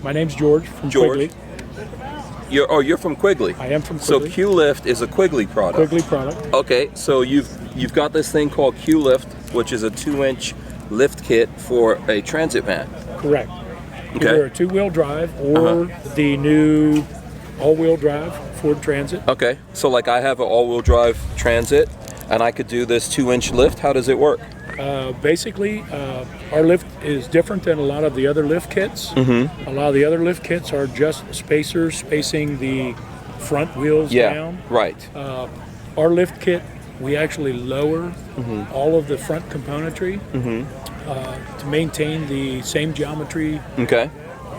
My name's George from Quigley. You're from Quigley. I am from So Quigley. Q-Lift is a Quigley product. Quigley product. Okay, so you've got this thing called Q-Lift, which is a 2-inch lift kit for a transit van. Correct. Okay. Either a two-wheel drive or the new all-wheel drive Ford Transit. Okay, so like I have an all-wheel drive Transit, and I could do this 2-inch lift. How does it work? Basically, our lift is different than a lot of the other lift kits. A lot of the other lift kits are just spacers spacing the front wheels down. Right. Our lift kit, we actually lower all of the front componentry to maintain the same geometry Okay.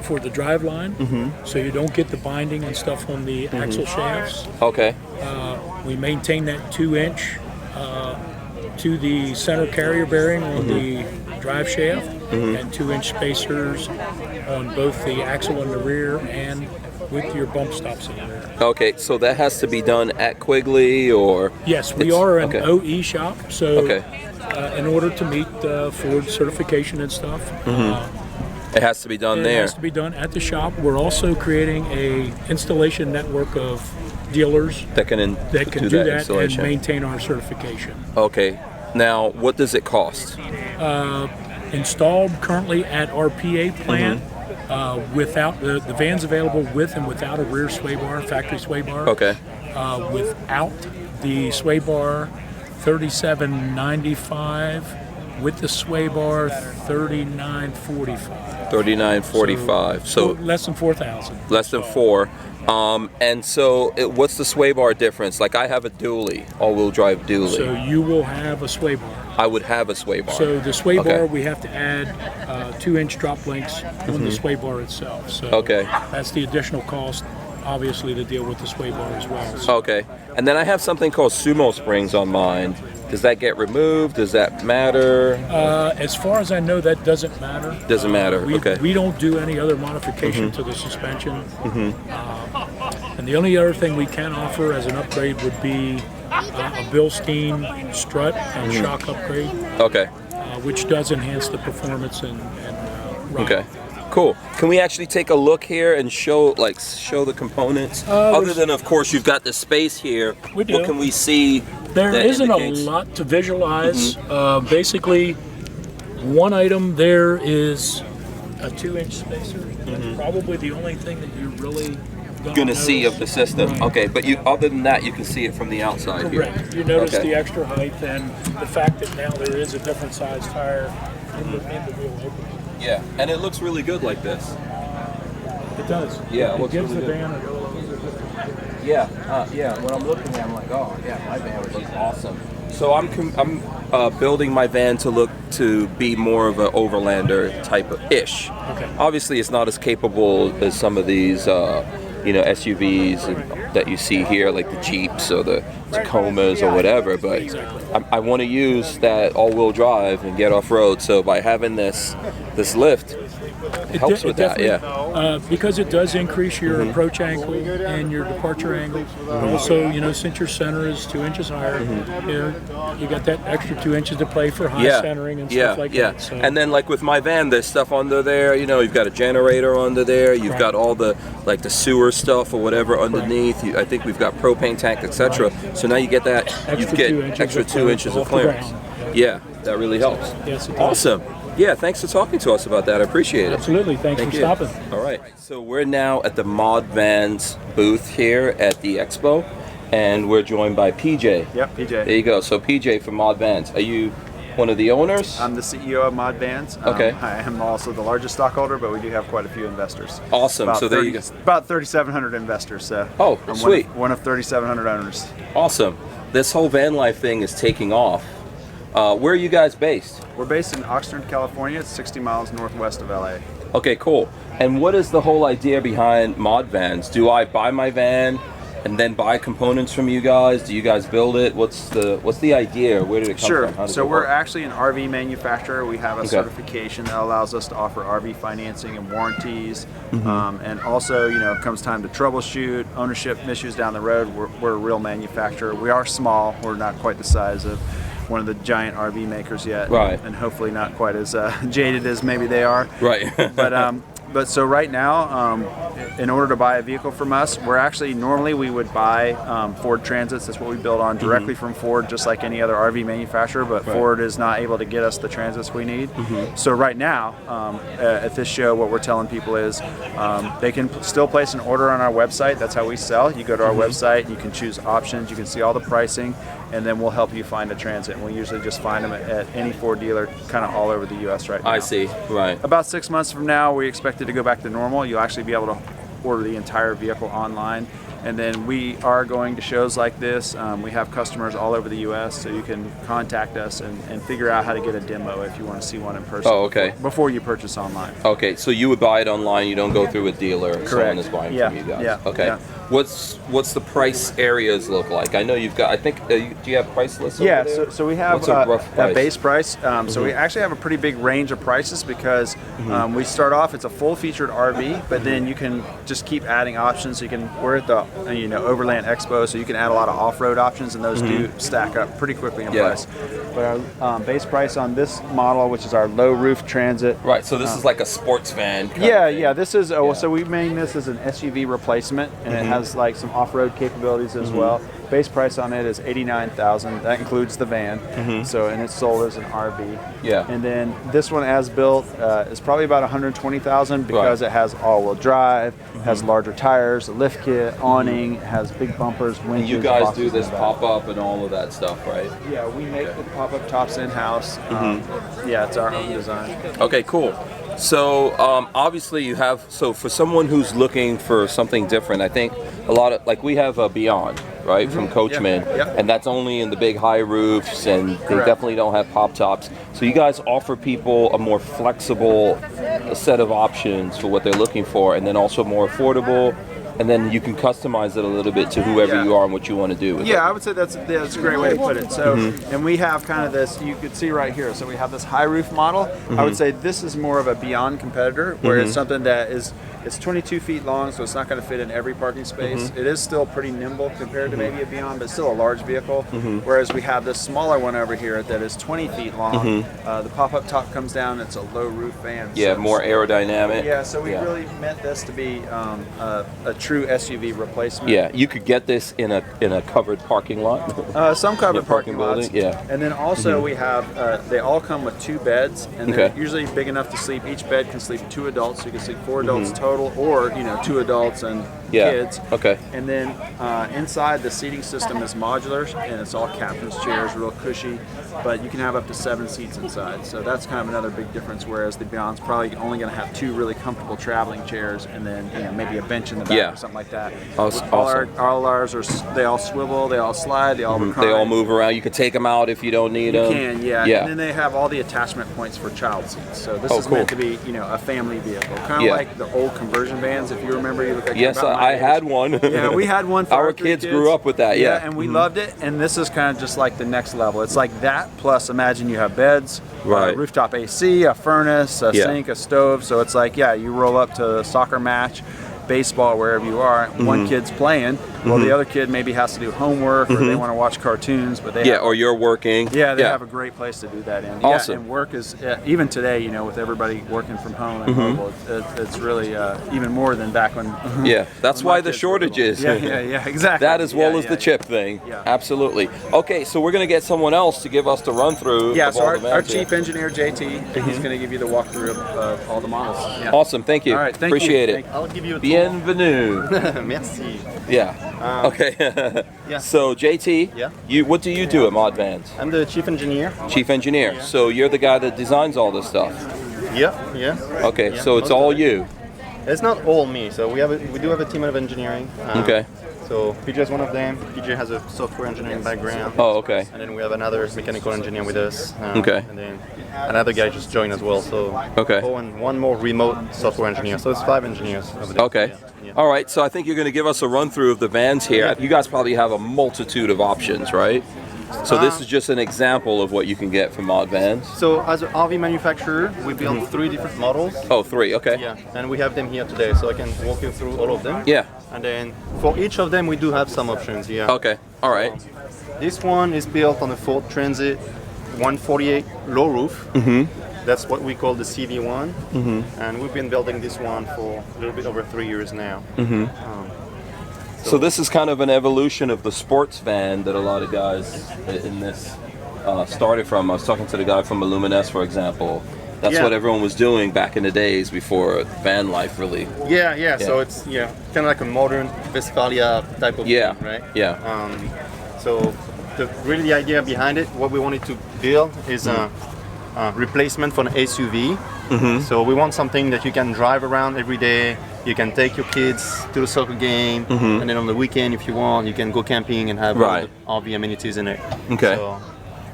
for the drive line, so you don't get the binding and stuff on the axle shafts. Okay. We maintain that 2-inch to the center carrier bearing on the drive shaft, and 2-inch spacers on both the axle in the rear and with your bump stops in the rear. Okay, so that has to be done at Quigley, or? Yes, we are an OE shop, so in order to meet Ford certification and stuff, It has to be done there. It has to be done at the shop. We're also creating a installation network of dealers that can do that and maintain our certification. Okay. Now, what does it cost? Installed currently at our PA plant, without the van's available with and without a rear sway bar, factory sway bar. Okay. Without the sway bar, $37.95. With the sway bar, $39.45. $39.45. So less than 4,000. Less than 4. And so, what's the sway bar difference? Like, I have a dually, all-wheel drive dually. So you will have a sway bar. I would have a sway bar. So the sway bar, we have to add 2-inch drop links on the sway bar itself. So that's the additional cost, obviously, to deal with the sway bar as well. So. Okay. And then I have something called sumo springs on mine. Does that get removed? Does that matter? As far as I know, that doesn't matter. Doesn't matter. We don't do any other modification to the suspension. And the only other thing we can offer as an upgrade would be a Bilstein strut and shock upgrade. Okay. Which does enhance the performance and ride. Okay. Cool. Can we actually take a look here and show the components? Other than, of course, you've got the space here. We do. What can we see? There isn't a lot to visualize. Basically, one item there is a 2-inch spacer. That's probably the only thing that you're really gonna see of the system. Right. Okay, but other than that, you can see it from the outside. Correct. You notice the extra height and the fact that now there is a different size tire in the wheel opening. Yeah, and it looks really good like this. It does. Yeah, it gives really the van a Yeah, when I'm looking at it, I'm like, oh, yeah, my van would look awesome. So I'm building my van to be more of an overlander type of ish. Okay. Obviously, it's not as capable as some of these, SUVs that you see here, like the Jeeps or the Tacomas or whatever. But I want to use that all-wheel drive and get off-road. So by having this lift, it helps with that. Because it does increase your approach angle and your departure angle. Also, since your center is 2 inches higher, you got that extra 2 inches to play for high centering and stuff like that. So. And then, like with my van, there's stuff under there. You've got a generator under there. You've got all the the sewer stuff or whatever underneath. I think we've got propane tank, etc. So now you get that. You get extra 2 inches of clearance. Yeah, that really helps. Yes, it does. Awesome. Yeah, thanks for talking to us about that. I appreciate it. Absolutely. Thank you for stopping. All right. So we're now at the Modvans booth here at the Expo, and we're joined by PJ. Yep, PJ. There you go. So PJ from Modvans. Are you one of the owners? I'm the CEO of Modvans. Okay. I am also the largest stockholder, but we do have quite a few investors. Awesome. So there you go. About 3,700 investors. So I'm sweet. One of 3,700 owners. Awesome. This whole van life thing is taking off. Where are you guys based? We're based in Oxnard, California. It's 60 miles northwest of LA. Okay, cool. And what is the whole idea behind Modvans? Do I buy my van and then buy components from you guys? Do you guys build it? What's the idea? Where did it come from? Sure. So we're actually an RV manufacturer. We have a certification that allows us to offer RV financing and warranties. And also, if it comes time to troubleshoot, ownership issues down the road, we're a real manufacturer. We are small. We're not quite the size of one of the giant RV makers yet. Right. And hopefully not quite as jaded as maybe they are. Right. But but so right now, in order to buy a vehicle from us, normally we would buy Ford Transits. That's what we build on directly from Ford, just like any other RV manufacturer. But Ford is not able to get us the Transits we need. So right now, at this show, what we're telling people is they can still place an order on our website. That's how we sell. You go to our website, you can choose options, you can see all the pricing, and then we'll help you find a Transit. And we usually just find them at any Ford dealer, kind of all over the U.S. right now. I see. Right. About 6 months from now, we expect it to go back to normal. You'll actually be able to order the entire vehicle online. And then we are going to shows like this. We have customers all over the U.S., so you can contact us and figure out how to get a demo if you want to see one in person. Oh, okay. Before you purchase online. Okay, so you would buy it online. You don't go through a dealer. Correct. Someone is buying from you guys. Yeah. Okay. Yeah. What's the price areas look like? I know you've got. I think. Do you have price lists? Yeah. Over there? So we have What's a rough price? a base price. So we actually have a pretty big range of prices because we start off. It's a full featured RV, but then you can just keep adding options. So you can. We're at the OverLand Expo, so you can add a lot of off-road options, and those do stack up pretty quickly in price. But our base price on this model, which is our low roof Transit. Right. So this is like a sports van. Yeah. This is so we made this as an SUV replacement, and it has like some off-road capabilities as well. Base price on it is $89,000. That includes the van. So and it's sold as an RV. Yeah. And then this one, as built, is probably about $120,000 because it has all-wheel drive, has larger tires, a lift kit, awning, has big bumpers, winches. And you guys boxes do this in the back. pop-up and all of that stuff, right? Yeah, we make the pop-up tops in-house. Yeah, it's our own design. Okay, cool. So obviously you have, so for someone who's looking for something different, I think a lot of, like we have a Beyond, right, from Coachman, and that's only in the big high roofs, and they definitely don't have pop tops. So you guys offer people a more flexible set of options for what they're looking for, and then also more affordable, and then you can customize it a little bit to whoever you are and what you want to do with it. Yeah, I would say that's a great way to put it. So, and we have kind of this, you could see right here. So we have this high roof model. I would say this is more of a Beyond competitor, where it's something that is, it's 22 feet long, so it's not going to fit in every parking space. It is still pretty nimble compared to maybe a Beyond, but it's still a large vehicle. Whereas we have this smaller one over here that is 20 feet long. The pop-up top comes down. It's a low roof van. Yeah, so more aerodynamic. Yeah, so we really meant this to be a true SUV replacement. Yeah, you could get this in a covered parking lot. Some covered parking lots. building, yeah. And then also we have, they all come with 2 beds, and they're usually big enough to sleep. Each bed can sleep 2 adults, so you can sleep 4 adults total, or 2 adults and kids. Okay. And then inside, the seating system is modular, and it's all captain's chairs, real cushy, but you can have up to 7 seats inside. So that's kind of another big difference, whereas the Beyond's probably only going to have 2 really comfortable traveling chairs, and then maybe a bench in the back or something like that. Awesome. All ours are, they all swivel, they all slide, they all recline. They all move around. You can take them out if you don't need them. You can, yeah. And then they have all the attachment points for child seats. So this is meant to be, a family vehicle, kind of like the old conversion vans. If you remember, you look like yes, I had one. Yeah, we had one for our kids grew up with that. Yeah, and we loved it. And this is kind of just like the next level. It's like that plus, imagine you have beds, rooftop AC, a furnace, a sink, a stove. So it's like, you roll up to a soccer match, baseball, wherever you are. One kid's playing. Well, the other kid maybe has to do homework, or they want to watch cartoons, but they or you're working. They have a great place to do that in. Awesome. And work is even today, with everybody working from home and mobile, it's really even more than back when. That's why the shortage is. Yeah, exactly. That as well as the chip thing. Yeah. Absolutely. Okay, so we're going to get someone else to give us the run through. Yeah, so our chief engineer JT, he's going to give you the walkthrough of all the models. Yeah. Awesome, thank you. All right, thank Appreciate you. it. I'll give you a Bienvenue. Merci. Yeah. Okay. So JT, what do you do at Modvans? I'm the chief engineer. Chief engineer. So you're the guy that designs all this stuff. Yeah. Okay, so it's all you. It's not all me. So we do have a team of engineering. Okay. So PJ is one of them. PJ has a software engineering background. Oh, okay. And then we have another mechanical engineer with us. Okay. And then another guy just joined as well. So and one more remote software engineer. So it's 5 engineers over there. Okay. Yeah. All right. So I think you're going to give us a run through of the vans here. You guys probably have a multitude of options, right? So this is just an example of what you can get from Modvans. So as an RV manufacturer, we build 3 different models. Oh, 3. Okay. Yeah, and we have them here today, so I can walk you through all of them. Yeah. And then for each of them, we do have some options here. Okay. All right. This one is built on a Ford Transit 148 low roof. That's what we call the CV1, and we've been building this one for a little bit over 3 years now. So this is kind of an evolution of the sports van that a lot of guys in this started from. I was talking to the guy from Luminess, for example. That's what everyone was doing back in the days before van life really. Yeah. So it's kind of like a modern Westphalia type of thing, right? So really the idea behind it, what we wanted to build is a replacement for an SUV. So we want something that you can drive around every day. You can take your kids to the soccer game, and then on the weekend, if you want, you can go camping and have all the amenities in it. Okay.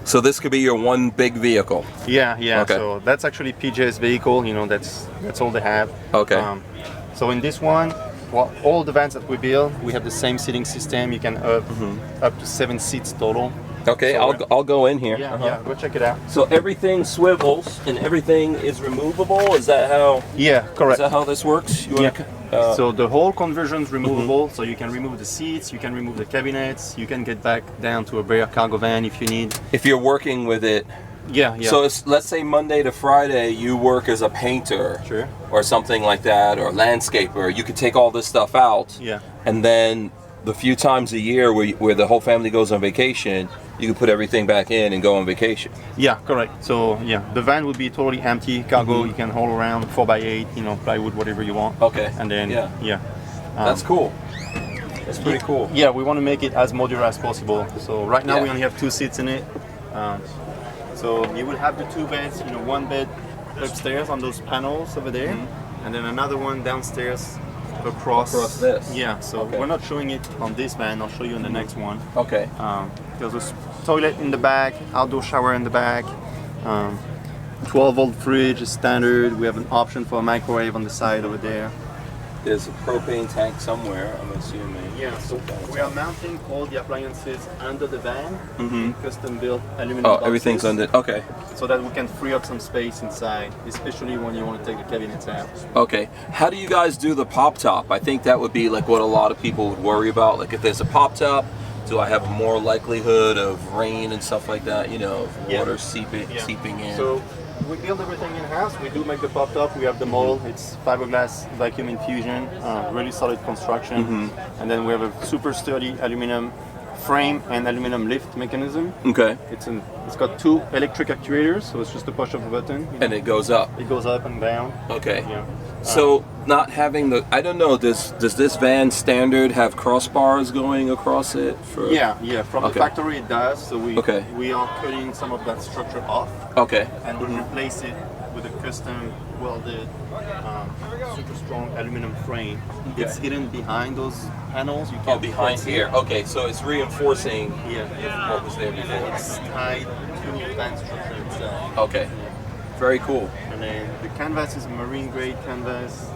So this could be your one big vehicle. Yeah. Okay. So that's actually PJ's vehicle. That's all they have. Okay. So in this one, well, all the vans that we build, we have the same seating system. You can up to 7 seats total. Okay, So I'll go in here. Yeah, go check it out. So everything swivels and everything is removable. Is that how? Yeah, correct. Is that how this works? So the whole conversion is removable. So you can remove the seats, you can remove the cabinets, you can get back down to a bare cargo van if you need. If you're working with it. Yeah. So let's say Monday to Friday you work as a painter, Sure. or something like that, or landscaper. You could take all this stuff out. Yeah. And then the few times a year where the whole family goes on vacation, you can put everything back in and go on vacation. Yeah, correct. So the van would be totally empty, cargo. You can haul around 4x8, plywood, whatever you want. Okay. And then That's cool. That's pretty cool. Yeah, we want to make it as modular as possible. So right now we only have 2 seats in it. So you will have the 2 beds, one bed upstairs on those panels over there, and then another one downstairs across this. Yeah, so we're not showing it on this van. I'll show you on the next one. Okay. There's a toilet in the back, outdoor shower in the back. 12-volt fridge is standard. We have an option for a microwave on the side over there. There's a propane tank somewhere, I'm assuming. Yeah, so we are mounting all the appliances under the van, custom built aluminum Oh, boxes, everything's under. Okay. so that we can free up some space inside, especially when you want to take the cabinets out. Okay. How do you guys do the pop top? I think that would be like what a lot of people would worry about. Like if there's a pop top, do I have more likelihood of rain and stuff like that? Water seeping in. So we build everything in-house. We do make the pop top. We have the mold. It's fiberglass vacuum infusion, really solid construction. And then we have a super sturdy aluminum frame and aluminum lift mechanism. Okay. It's got 2 electric actuators, so it's just a push of a button. And it goes up. It goes up and down. Okay. Yeah. So not having I don't know, does this van standard have crossbars going across it? Yeah. From the factory it does. So we are cutting some of that structure off. Okay. And we replace it with a custom welded, super strong aluminum frame. Okay. It's hidden behind those panels. You can't behind see here. it. Okay, so it's reinforcing Yeah. what was there before. It's tied to the van structure itself. Okay. Very cool. And then the canvas is a marine grade canvas.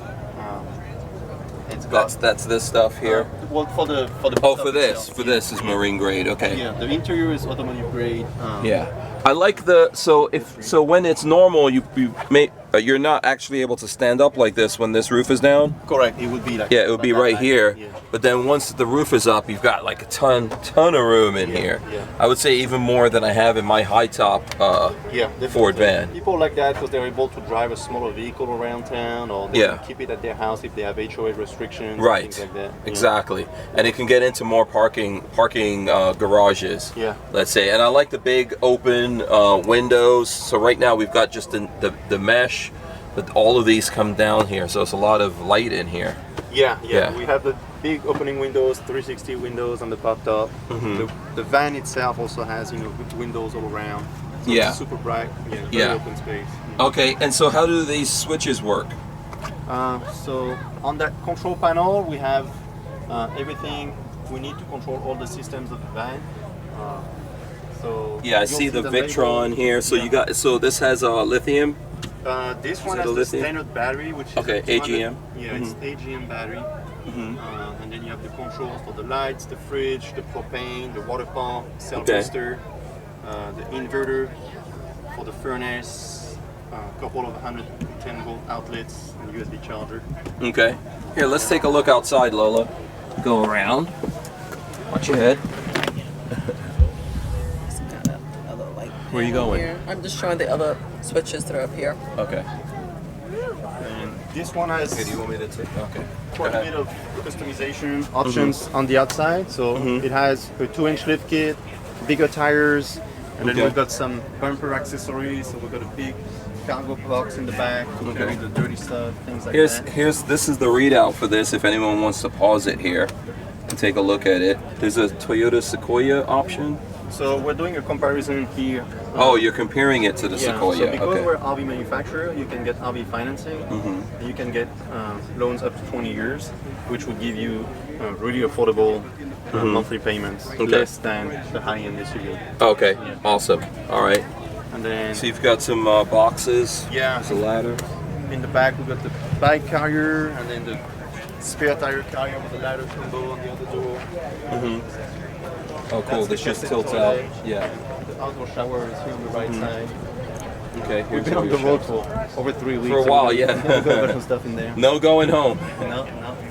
It's got That's this stuff here. well for the Oh, for this. itself, For this is marine grade. Okay. Yeah, the interior is automotive grade. Yeah. I like so when it's normal you're not actually able to stand up like this when this roof is down. Correct. It would be like Yeah, it would be that right height. here. Yeah. But then once the roof is up, you've got like a ton of room in here. yeah. I would say even more than I have in my high top Definitely. Ford van. People like that because they're able to drive a smaller vehicle around town, or they can keep it at their house if they have HOA restrictions. Right. Things like that. Exactly. And it can get into more parking garages. Yeah. Let's say. And I like the big open windows. So right now we've got just the mesh, but all of these come down here, so it's a lot of light in here. Yeah. Yeah. We have the big opening windows, 360 windows on the pop top. The van itself also has windows all around. So it's super bright. Very open space. Okay, and so how do these switches work? So on that control panel, we have everything we need to control all the systems of the van. I see the Victron here. So this has lithium. This one has the standard battery, which is AGM. Yeah, it's AGM battery. And then you have the controls for the lights, the fridge, the propane, the water pump, cell booster, the inverter for the furnace, a couple of 110-volt outlets, and USB charger. Okay. Here, let's take a look outside, Lola. Go around. Watch your head. Some kind of a other like. Where are you going? Here. I'm just showing the other switches that are up here. Okay. And this one has Do you want me to take? Okay. quite a bit of customization options on the outside. So it has a 2-inch lift kit, bigger tires, and then we've got some bumper accessories. So we've got a big cargo box in the back to carry the dirty stuff, things like that. This is the readout for this. If anyone wants to pause it here and take a look at it, there's a Toyota Sequoia option. So we're doing a comparison here. Oh, you're comparing it to the Sequoia. So because Okay. we're RV manufacturer, you can get RV financing. And you can get loans up to 20 years, which would give you really affordable monthly payments, less than the high-end SUV. Okay. Awesome. All right. And then So you've got some boxes. Yeah. There's a ladder. in the back we've got the bike carrier, and then the spare tire carrier with the ladder combo on the other door. Oh, cool. That's This the just cassette tilts display. out. Yeah. The outdoor shower is here on the right side. Okay. We've Here's been on your the road shop. for over 3 weeks. For a so while, we've got a bunch yeah. of stuff in there. No going home. No, not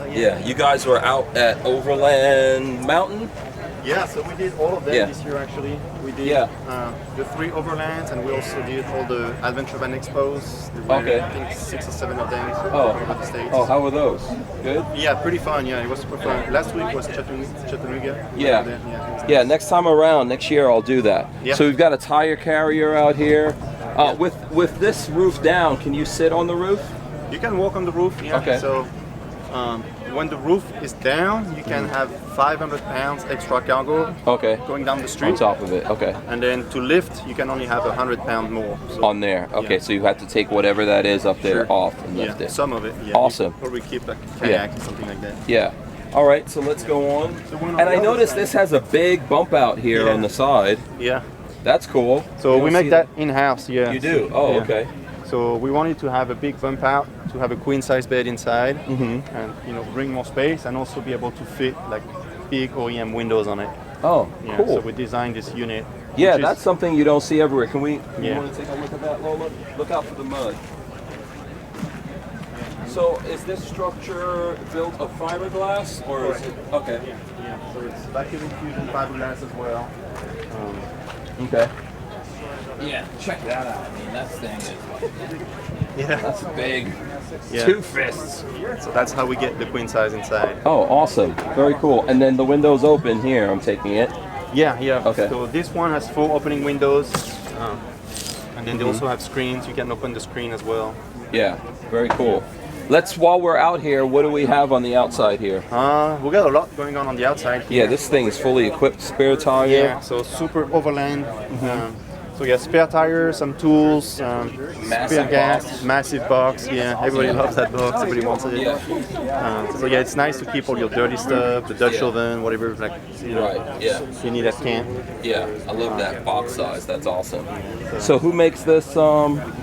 yet. Yeah. You guys were out at OverLand Mountain. Yeah, so we did all of them Yeah. this year actually. We did Yeah. the 3 overlands, and we also did all the Adventure Van Expos. There were, Okay. I think 6 or 7 of them Oh. over the States. Oh, how were those? Good. Yeah, pretty fun. Yeah, it was super fun. Last week was Chattanooga. Yeah. It was Yeah, nice. next time around, next year I'll do that. Yeah. So we've got a tire carrier out here. With this roof down, can you sit on the roof? You can walk on the roof. Yeah. Okay. So when the roof is down, you can have 500 pounds extra cargo Okay. going down the On street. top of it. Okay. And then to lift, you can only have 100 pound more. So, On there. Okay, Yeah. so you have to take whatever that is up there Sure. off and lift yeah, it. some of it. Yeah. Awesome. You probably keep like a kayak or something like that. Yeah. All right, so let's go on. The one on And the I other noticed side- this has a big bump out here Yeah. on the side. Yeah. That's cool. So You we don't make see that in-house. Yeah. You do? Oh, Yeah. okay. So we wanted to have a big bump out, to have a queen size bed inside, and bring more space, and also be able to fit like big OEM windows on it. Oh, Yeah, cool. So we designed this unit. Yeah, which is- that's something you don't see everywhere. Can we Yeah. want to take a look at that, Lola? Look out for the mud. So is this structure built of fiberglass or is it okay? Yeah. So it's vacuum infusion fiberglass as well. Okay. Yeah, check that out. I mean, that thing is like, Yeah. that's big. Yeah. 2 fists. So that's how we get the queen size inside. Oh, awesome. Very cool. And then the window's open here, I'm taking it. Yeah, yeah. Okay. So this one has 4 opening windows, and then they also have screens. You can open the screen as well. Yeah, very cool. While we're out here, what do we have on the outside here? We got a lot going on the outside here. Yeah, this thing is fully equipped, spare tire. Yeah, so super overland. So yeah, spare tires, some tools, spare gas, box. massive box. Yeah, everybody loves that box. Everybody wants it. Yeah. So yeah, it's nice to keep all your dirty stuff, the Dutch oven, whatever. Like, Right, yeah. you need at camp. Yeah, I love that box size. That's awesome. So who makes this?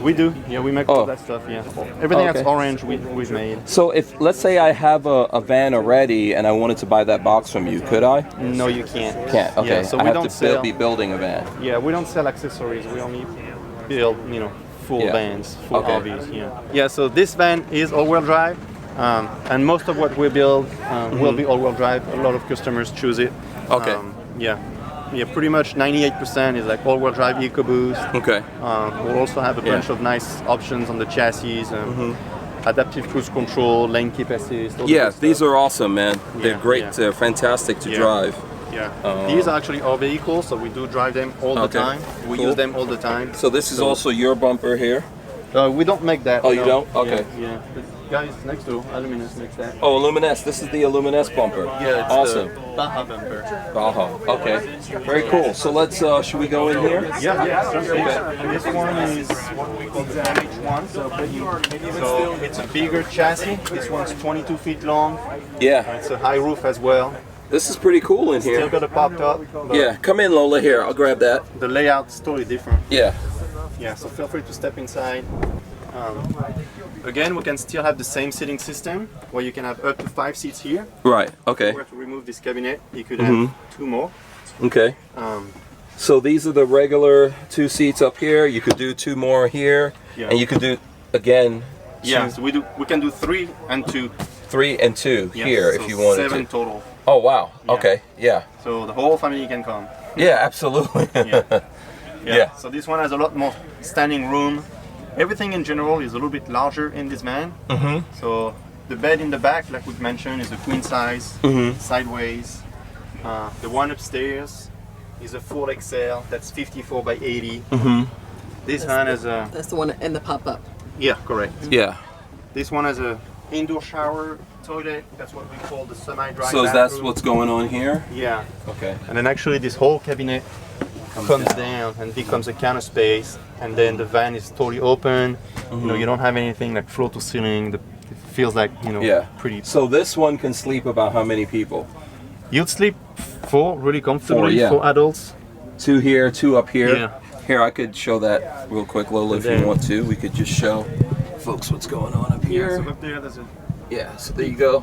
We do. Yeah, we make Oh. all that stuff. Yeah, everything that's Okay. orange, we've made. So if, let's say I have a van already and I wanted to buy that box from you, could I? No, you can't. Can't. Okay. Yeah, so I we have don't to sell. be building a van. Yeah, we don't sell accessories. We only build, full Yeah. vans, full Okay. RVs. Yeah. Yeah. So this van is all-wheel drive, and most of what we build will be all-wheel drive. A lot of customers choose it. Okay. Yeah. Yeah. Pretty much 98% is like all-wheel drive EcoBoost. Okay. We'll also have a bunch of nice options on the chassis. Adaptive cruise control, lane keep assist. all Yeah, that these stuff. are awesome, man. They're Yeah, great. yeah. They're fantastic to Yeah. drive. Yeah. These are actually our vehicles, so we do drive them all the Okay. time. We Cool. use them all the time. So this is also your bumper here. We don't make that. Oh, you no. don't? Okay. Yeah. yeah. The guys next to Luminess makes that. Oh, Luminess. This is the Luminess bumper. Yeah, it's Awesome. the Baja bumper. Baja. Okay. Very cool. So let's. Should we go in here? Yeah. And this one is what we call the MH1. So it's a bigger chassis. This one's 22 feet long. Yeah. It's a high roof as well. This is pretty cool in Still here. got a pop top. But Yeah. Come in, Lola. Here, I'll grab that. the layout's totally different. Yeah. Yeah, so feel free to step inside. Again, we can still have the same seating system where you can have up to 5 seats here. Right. If Okay. you were to remove this cabinet, you could have 2 more. Okay. So these are the regular 2 seats up here. You could do 2 more here, Yeah. and you could do again. Yeah, so we can do 3 and 2. 3 and 2 Yeah, here so if you wanted 7 to. total. Oh wow. Yeah. Okay. Yeah. So the whole family can come. Yeah. Absolutely. Yeah. Yeah. So this one has a lot more standing room. Everything in general is a little bit larger in this van. So the bed in the back, like we've mentioned, is a queen size, sideways. The one upstairs is a full XL, that's 54 by 80. This one has a... That's the one in the pop-up. Yeah, correct. Yeah. This one has a indoor shower, toilet, that's what we call the semi-dry So bathroom. that's what's going on here? Yeah. Okay. And then actually this whole cabinet comes down and becomes a counter space, and then the van is totally open. You know, you don't have anything like floor to ceiling. It feels like, you know, pretty. So this one can sleep about how many people? You'd sleep 4 really comfortably, 4, 4 adults. 2 here, 2 up here. Yeah. Here, I could show that real quick, Lola, if you want to. We could just show folks what's going on up here. So up there, there's a So there you go.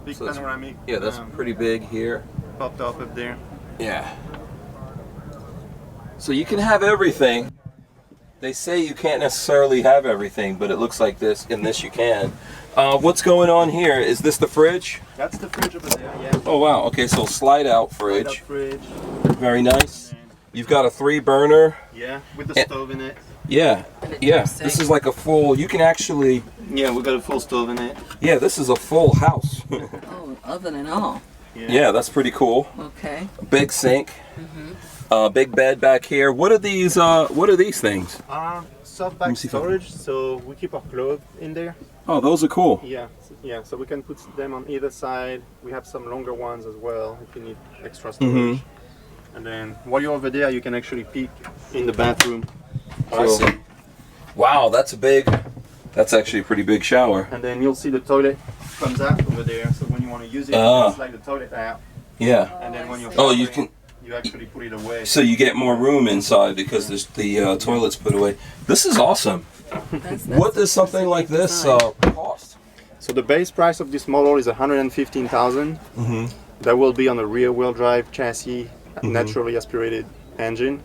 big So that's- panoramic. Yeah, that's pretty big here. Popped up there. Yeah. So you can have everything. They say you can't necessarily have everything, but it looks like this. In this, you can. What's going on here? Is this the fridge? That's the fridge over there. Yeah. Oh wow. Okay, so slide out fridge. Fridge. Very nice. You've got a 3 burner. Yeah, with the stove in it. Yeah. Yeah. This is like a full. You can actually. Yeah, we got a full stove in it. Yeah, this is a full house. Oh, oven and all. Yeah, that's pretty cool. Okay. Big sink. Big bed back here. What are these? What are these things? Soft Let me bag see if I- storage, so we keep our clothes in there. Oh, those are cool. Yeah, so we can put them on either side. We have some longer ones as well if you need extra storage. And then while you're over there, you can actually peek in the bathroom. I see. Wow, that's a big. That's actually a pretty big shower. And then you'll see the toilet comes out over there. So when you want to use it, you Ah. can slide the toilet out. Yeah. And then when you're Oh, you showering, can. you actually put it away. So you get more room inside because there's the toilet's put away. This is awesome. What does something like this cost? So the base price of this model is 115,000. That will be on a rear-wheel drive chassis, naturally aspirated engine.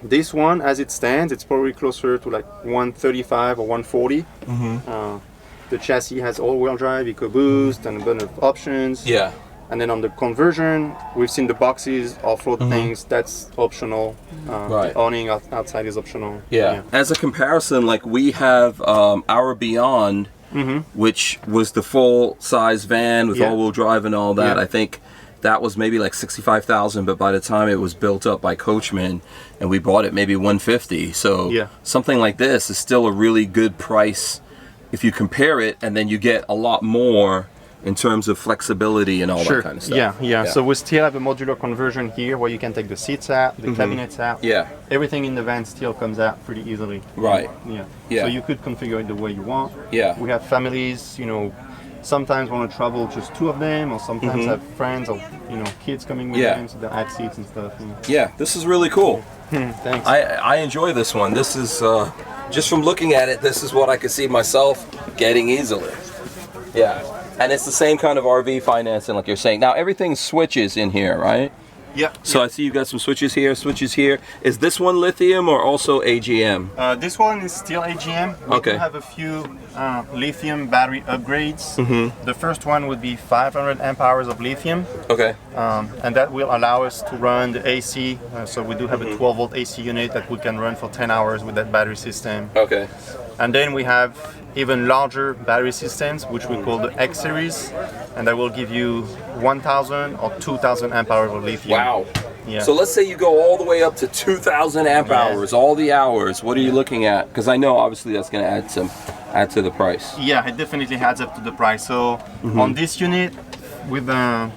This one, as it stands, it's probably closer to like 135 or 140. The chassis has all-wheel drive, EcoBoost, and a bunch of options. Yeah. And then on the conversion, we've seen the boxes, off-road things, that's optional. Right. The awning outside is optional. Yeah. As a comparison, like we have our Beyond, which was the full-size van with all-wheel drive and all that. Yeah. I think that was maybe like 65,000, but by the time it was built up by Coachman, and we bought it maybe 150. So something like this is still a really good price if you compare it, and then you get a lot more in terms of flexibility and all that kind of stuff. Yeah. So we still have a modular conversion here where you can take the seats out, the cabinets out. Yeah. Everything in the van still comes out pretty easily. Right. Yeah. So you could configure it the way you want. Yeah. We have families, you know, sometimes want to travel just 2 of them, or sometimes have friends or, you know, kids coming with them, so they'll add seats and stuff. Yeah, this is really cool. Thanks. I enjoy this one. This is, just from looking at it, this is what I could see myself getting easily. Yeah. And it's the same kind of RV financing like you're saying. Now everything switches in here, right? Yeah. So I see you got some switches here, switches here. Is this one lithium or also AGM? This one is still AGM. We do have a few lithium battery upgrades. The first one would be 500 amp hours of lithium. Okay. And that will allow us to run the AC. So we do have a 12 volt AC unit that we can run for 10 hours with that battery system. Okay. And then we have even larger battery systems, which we call the X series, and that will give you 1,000 or 2,000 amp hours of lithium. Wow. Yeah. So let's say you go all the way up to 2,000 amp hours, all the hours. What are you looking at? Because I know obviously that's going to add to the price. Yeah, it definitely adds up to the price. So on this unit, with the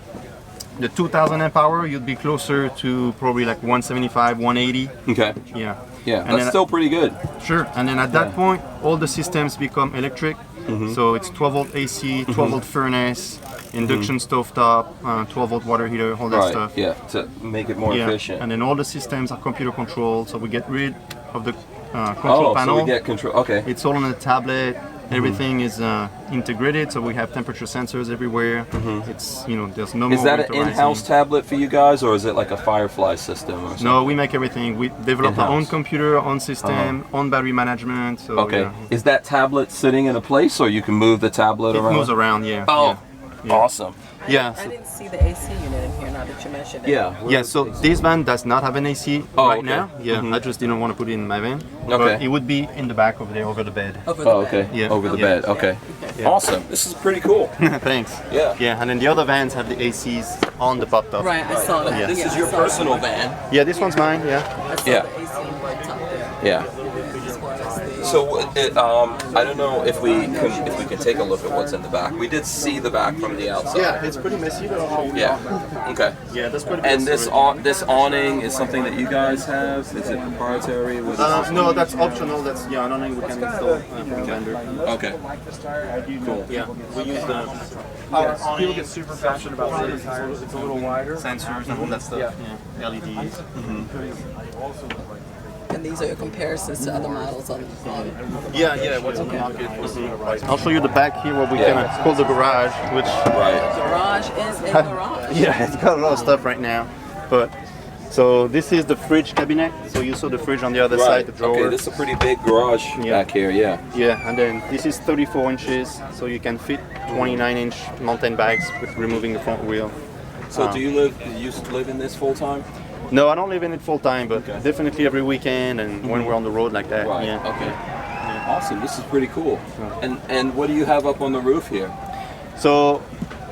2,000 amp hour, you'd be closer to probably like 175, 180. Okay. Yeah. Yeah, And that's then- still pretty good. Sure. And then at that point, all the systems become electric. So it's 12 volt AC, 12 volt furnace, induction stovetop, 12 volt water heater, all that stuff. Yeah, to make it more efficient. And then all the systems are computer controlled, so we get rid of the control panel. So we get control. Okay. It's all on a tablet. Everything is integrated, so we have temperature sensors everywhere. It's, you know, there's no more Is that an winterizing. in-house tablet for you guys, or is it like a Firefly system or something? No, we make everything. We develop our own In-house. computer, own system, own battery management. So Okay. yeah. Is that tablet sitting in a place, or you can move the tablet It around? moves around, yeah. Oh, yeah. Awesome. Yeah. I So, didn't see the AC unit in here now that you mentioned it. yeah. So this van does not have an AC right okay. now. Yeah. I just didn't want to put it in my van. Okay. But it would be in the back over there, over the bed. Over the bed. Okay. Yeah. Over the Yeah. bed. Okay. Yeah. Awesome. This is pretty cool. Thanks. Yeah. Yeah. And then the other vans have the ACs on the pop top. Right, I saw that. Yeah. This Yeah, is I your saw personal that. van. Yeah. This one's mine. Yeah. I saw Yeah. the AC right top there. Yeah. This one is the- So I don't know if we can take a look at what's in the back. We did see the back from the outside. Yeah. It's pretty messy, but I'll show you. Yeah. Okay. Yeah. That's pretty. And good storage. this awning is something that you guys have? Is it proprietary? What is No, that's optional. That's I don't think we can install from a vendor. Okay. Cool. Yeah, we use the People get super passionate about city tires. It's a little wider. sensors and all that stuff. Yeah, LEDs. And these are your comparisons to other models on. Yeah. What's on the market? I'll show you the back here, what we Yeah. kind of call the garage, which Right. Garage is a garage. yeah, it's got a lot of stuff right now. But so this is the fridge cabinet. So you saw the fridge on the other side, the drawer. Okay, this is a pretty big garage back here, yeah. Yeah, and then this is 34 inches, so you can fit 29-inch mountain bikes with removing the front wheel. So do you live in this full time? No, I don't live in it full time, but definitely every weekend and when we're on the road like that. Right. Yeah. Okay. Awesome. This is pretty cool. And what do you have up on the roof here? So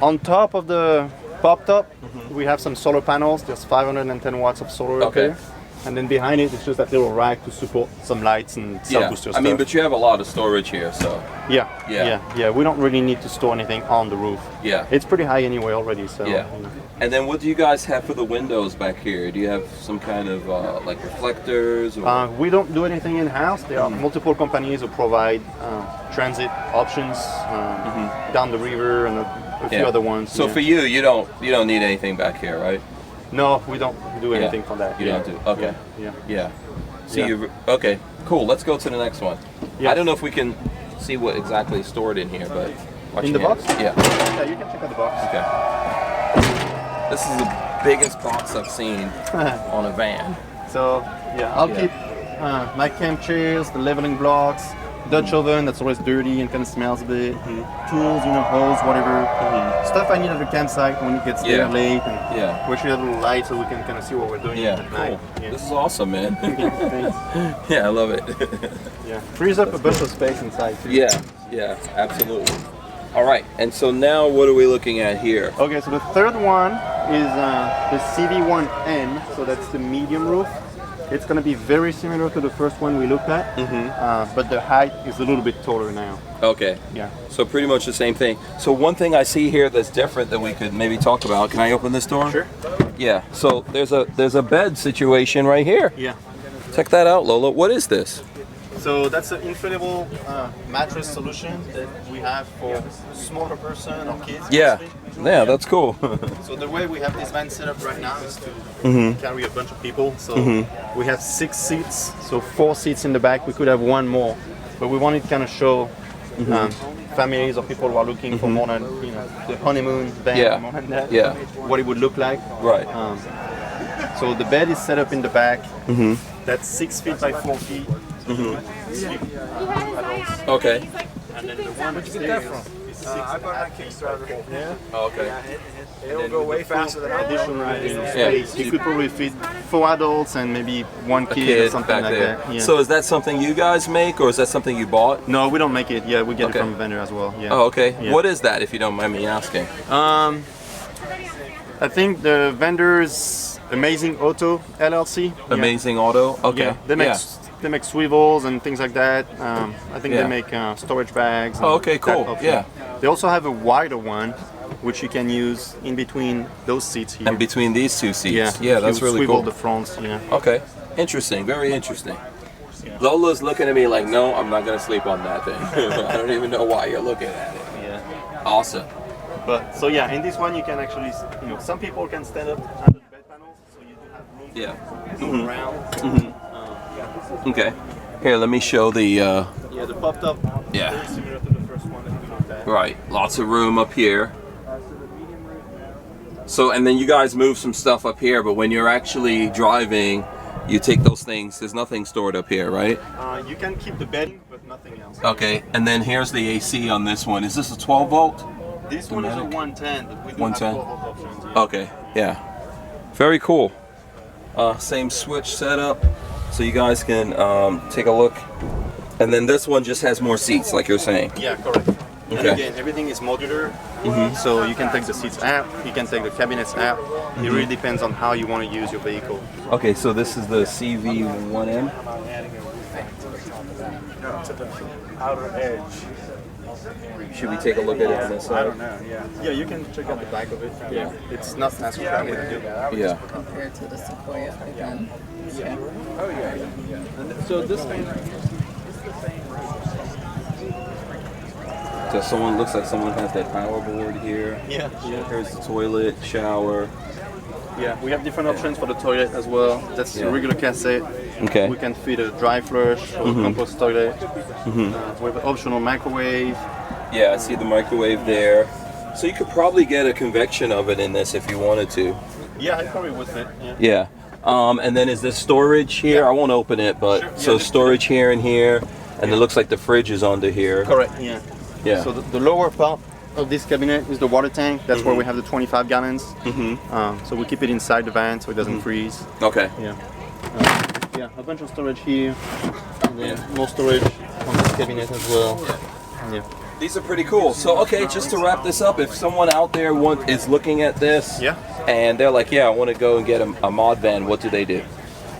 on top of the pop top, we have some solar panels. There's 510 watts of solar up Okay. there. And then behind it, it's just that little rack to support some lights and cell Yeah. booster I stuff. mean, but you have a lot of storage here, so yeah. We don't really need to store anything on the roof. yeah. It's pretty high anyway already, so. Yeah. And then what do you guys have for the windows back here? Do you have some kind of like reflectors? Or? We don't do anything in-house. There are multiple companies who provide transit options down the river and a few other ones. So for you, you don't need anything back here, right? No, we don't do anything for that. You don't do. Okay. Yeah. So Yeah. you okay? Cool. Let's go to the next one. Yeah. I don't know if we can see what exactly is stored in here, but watch In the your box? hands. Yeah. Yeah, you can check out the box. Okay. This is the biggest box I've seen on a van. So yeah, I'll Yeah. keep my camp chairs, the leveling blocks, Dutch oven that's always dirty and kind of smells a bit, tools, hose, whatever, stuff I need at the campsite when it gets there late, and Yeah. we should have a little light so we can kind of see what we're doing Yeah. at Cool. night. Yeah. This is awesome, man. Thanks. Yeah, I love it. Yeah, frees up a bunch of space inside too. Yeah, absolutely. All right, and so now what are we looking at here? Okay, so the third one is the CV1N, so that's the medium roof. It's going to be very similar to the first one we looked at, but the height is a little bit taller now. Okay. Yeah. So pretty much the same thing. So one thing I see here that's different that we could maybe talk about. Can I open this door? Sure. Yeah. So there's a bed situation right here. Yeah. Check that out, Lola. What is this? So that's an inflatable mattress solution that we have for smaller person or kids. Yeah. mostly. Yeah, that's cool. So the way we have this van set up right now is to carry a bunch of people. So we have 6 seats, so 4 seats in the back. We could have one more, but we wanted to kind of show families or people who are looking for more than the honeymoon van, Yeah. more than that. Yeah. What it would look like. Right. So the bed is set up in the back. That's 6 feet by 4 feet. Okay. And then the one upstairs is 6 I bought it on Kickstarter. Yeah. Oh, okay. It'll go way faster than I additional did. space. You could probably fit 4 adults and maybe 1 kid or something back like there. that. Yeah. So is that something you guys make, or is that something you bought? No, we don't make it. Yeah, we get Okay. it from a vendor as well. Yeah. Oh, okay. Yeah. What is that, if you don't mind me asking? I think the vendor's Amazing Auto LLC. Yeah. Amazing Auto. Okay. Yeah. They make swivels and things like that. I think Yeah. they make storage bags. and Oh, okay, that cool. option. Yeah. They also have a wider one, which you can use in between those seats here. And between these two seats. yeah, Yeah, if that's you really swivel cool. the fronts. Yeah. Okay. Interesting. Very interesting. Lola's looking at me like, no, I'm not gonna sleep on that thing. I don't even know why you're looking at it. Yeah. Awesome. But so yeah, in this one you can actually, some people can stand up under the bed panels, so you do have room Yeah. to move around. Okay. Here, let me show the. Yeah, the pop top. Yeah. Very similar to the first one that we looked at. Right. Lots of room up here. So, and then you guys move some stuff up here, but when you're actually driving, you take those things. There's nothing stored up here, right? You can keep the bedding, but nothing else. Okay. And then here's the AC on this one. Is this a 12 volt? This one is a 110, but we do 110? have 12 options. Yeah. Okay, yeah. Very cool. Same switch setup, so you guys can take a look. And then this one just has more seats, like you're saying. Yeah, correct. Okay. And again, everything is modular, so you can take the seats out, you can take the cabinets out. It really depends on how you want to use your vehicle. Okay, so this is the CV1M. To the outer edge. Should we take a look at it on this side? I don't know, yeah. Yeah, you can check out the back of it. Yeah. It's not as crowded. Yeah. Compared to the Sequoia again. Yeah. Oh, yeah. And so this thing, So someone looks like someone has that power board here. Yeah. Here's the toilet, shower. Yeah, we have different options for the toilet as well. That's a regular cassette. Okay. We can fit a dry flush or a compost toilet. We have an optional microwave. Yeah, I see the microwave there. So you could probably get a convection oven in this if you wanted to. Yeah, I probably would fit. Yeah. Yeah. And then is this storage here? Yeah. I won't open it, but Sure. so Yeah, storage here and here, and it looks like the fridge is under here. Correct. Yeah. Yeah. So the lower part of this cabinet is the water tank. That's where we have the 25 gallons. So we keep it inside the van so it doesn't freeze. Okay. Yeah. Yeah, a bunch of storage here, and then more storage on this cabinet as well. Yeah. These are pretty cool. So, okay, just to wrap this up, if someone out there is looking at this, Yeah. and they're like, yeah, I want to go and get a mod van, what do they do?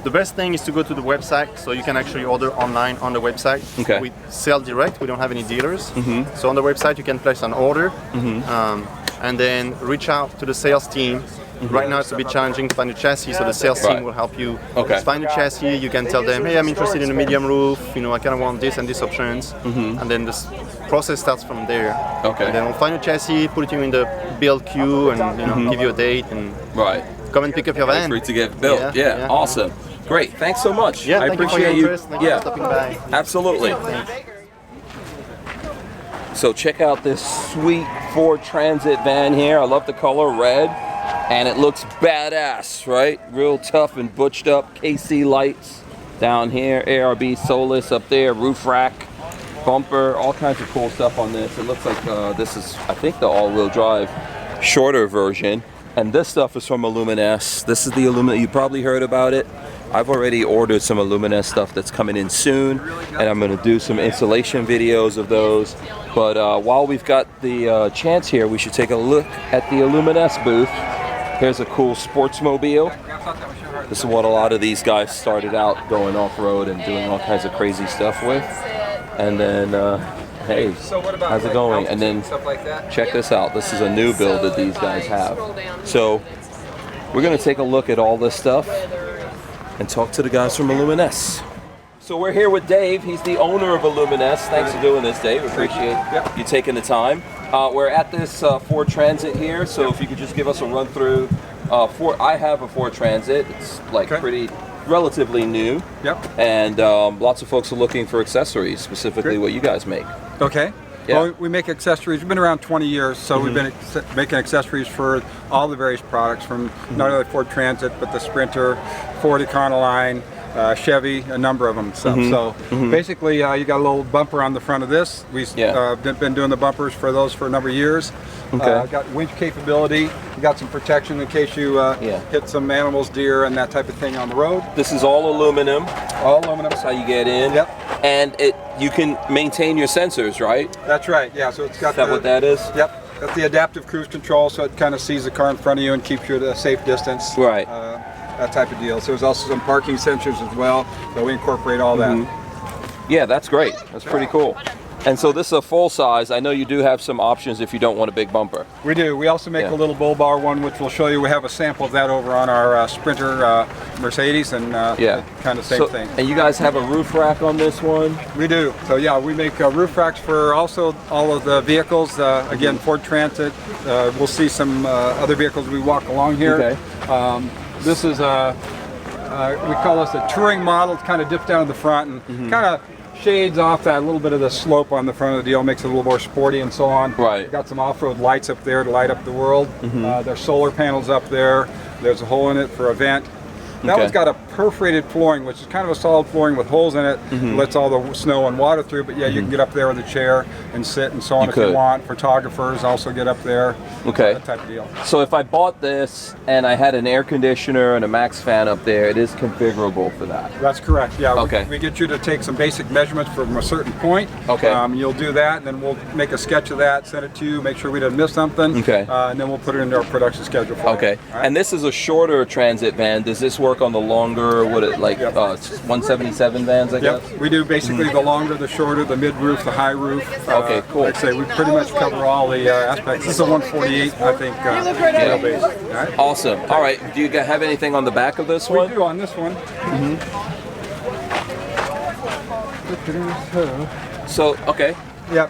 The best thing is to go to the website, so you can actually order online on the website. Okay. We sell direct. We don't have any dealers. So on the website you can place an order, and then reach out to the sales team. Right now it's a bit challenging to find a chassis, so the sales team Right. will help you Okay. find a chassis. You can tell them, hey, I'm interested in a medium roof. You know, I kind of want this and this options, and then this process starts from there. Okay. And then we'll find a chassis, put you in the build queue, and give you a date and Right. come and pick up your van. For it to get built. Yeah, Yeah, awesome. Great. Thanks so much. Yeah, I thank you for appreciate your you. interest. Thank you for stopping by. Absolutely. So check out this sweet Ford Transit van here. I love the color red, and it looks badass, right? Real tough and butched up. KC lights down here, ARB Solus up there, roof rack, bumper, all kinds of cool stuff on this. It looks like this is, I think, the all-wheel drive shorter version. And this stuff is from Luminess. This is the Luminess. You probably heard about it. I've already ordered some Luminess stuff that's coming in soon, and I'm going to do some installation videos of those. But while we've got the chance here, we should take a look at the Luminess booth. Here's a cool sportsmobile. This is what a lot of these guys started out going off-road and doing all kinds of crazy stuff with. And then, hey, how's it going? And then check this out. This is a new build that these guys have. So we're going to take a look at all this stuff and talk to the guys from Luminess. So we're here with Dave. He's the owner of Luminess. Thanks for doing this, Dave. Appreciate you taking the time. We're at this Ford Transit here, so if you could just give us a run through. I have a Ford Transit. It's like pretty relatively new. Yep. And lots of folks are looking for accessories, specifically what you guys make. Okay. Yeah. Well, we make accessories. We've been around 20 years, so we've been making accessories for all the various products, from not only Ford Transit, but the Sprinter, Ford Econoline, Chevy, a number of them and stuff. So basically, you got a little bumper on the front of this. We've been doing the bumpers for those for a number of years. Got winch capability. You got some protection in case you hit some animals, deer, and that type of thing on the road. This is all aluminum. All aluminum. That's how you get in. Yep. And you can maintain your sensors, right? That's right. Yeah. So it's got. Is that what that is? Yep. That's the adaptive cruise control, so it kind of sees the car in front of you and keeps you at a safe distance. Right. That type of deal. So there's also some parking sensors as well, so we incorporate all that. Yeah, that's great. That's pretty cool. And so this is a full size. I know you do have some options if you don't want a big bumper. We do. We also make a little bull bar one, which we'll show you. We have a sample of that over on our Sprinter Mercedes, and kind of same thing. And you guys have a roof rack on this one? We do. So yeah, we make roof racks for also all of the vehicles. Again, Ford Transit. We'll see some other vehicles we walk along here. Okay. This is we call this a touring model. It's kind of dipped down in the front and kind of shades off that little bit of the slope on the front of the deal, makes it a little more sporty and so on. Right. Got some off-road lights up there to light up the world. There's solar panels up there. There's a hole in it for a vent. That one's got a perforated flooring, which is kind of a solid flooring with holes in it. It lets all the snow and water through, but yeah, you can get up there with a chair and sit and so on if you want. Photographers also get up there. Okay. That type of deal. So if I bought this and I had an air conditioner and a max fan up there, it is configurable for that. That's correct, yeah. Okay. We get you to take some basic measurements from a certain point. Okay. You'll do that, and then we'll make a sketch of that, send it to you, make sure we didn't miss something. Okay. And then we'll put it into our production schedule for Okay. you. All right? And this is a shorter transit van. Does this work on the longer, what it like, 177 vans, I guess? Yep, we do basically the longer, the shorter, the mid-roof, the high roof. Okay, cool. Like I say, we pretty much cover all the aspects. This is a 148, I think, wheelbase. All right? Awesome. All right. Do you have anything on the back of this We one? do on this one. So, okay. Yep.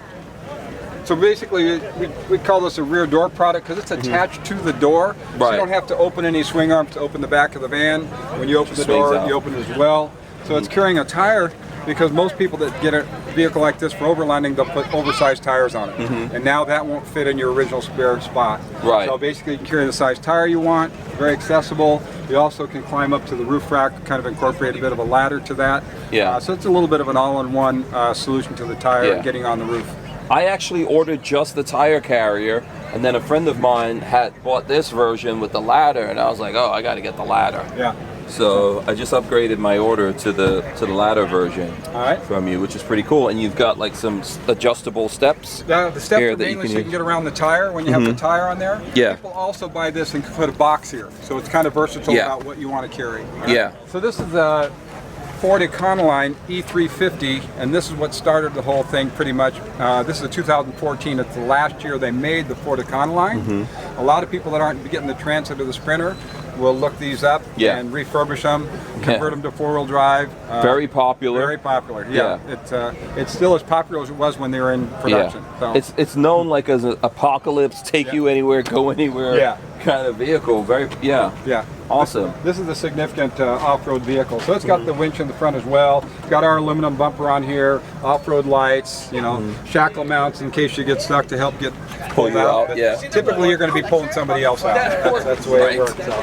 So basically, we call this a rear door product because it's attached to the door. So Right. you don't have to open any swing arms to open the back of the van. When you open the Swings door, out. you open it as well. So it's carrying a tire because most people that get a vehicle like this for overlanding, they'll put oversized tires on it. And now that won't fit in your original spare spot. Right. So basically, you can carry the size tire you want, very accessible. You also can climb up to the roof rack, kind of incorporate a bit of a ladder to that. Yeah. So it's a little bit of an all-in-one solution to the tire Yeah. and getting on the roof. I actually ordered just the tire carrier, and then a friend of mine had bought this version with the ladder, and I was like, oh, I got to get the ladder. Yeah. So I just upgraded my order to the ladder version from you, which is pretty cool. And you've got like some adjustable steps. The steps here are that mainly so you use. can get around the tire when you have the tire on there. Yeah. People also buy this and put a box here, so it's kind of versatile Yeah. about what you want to carry. All right? Yeah. So this is a Ford Econoline E350, and this is what started the whole thing pretty much. This is a 2014. It's the last year they made the Ford Econoline. A lot of people that aren't getting the Transit or the Sprinter will look these up and refurbish them, convert them to four-wheel drive. Very popular. Very popular. Yeah. It's still as popular as it was when they were in production. Yeah. So. It's known like as an apocalypse, take you anywhere, go anywhere kind of vehicle. Very Yeah. awesome. This is a significant off-road vehicle. So it's got the winch in the front as well. It's got our aluminum bumper on here, off-road lights, you know, shackle mounts in case you get stuck to help get Pull you out. But Yeah. typically you're going to be pulling somebody else out. That's the way it works. So,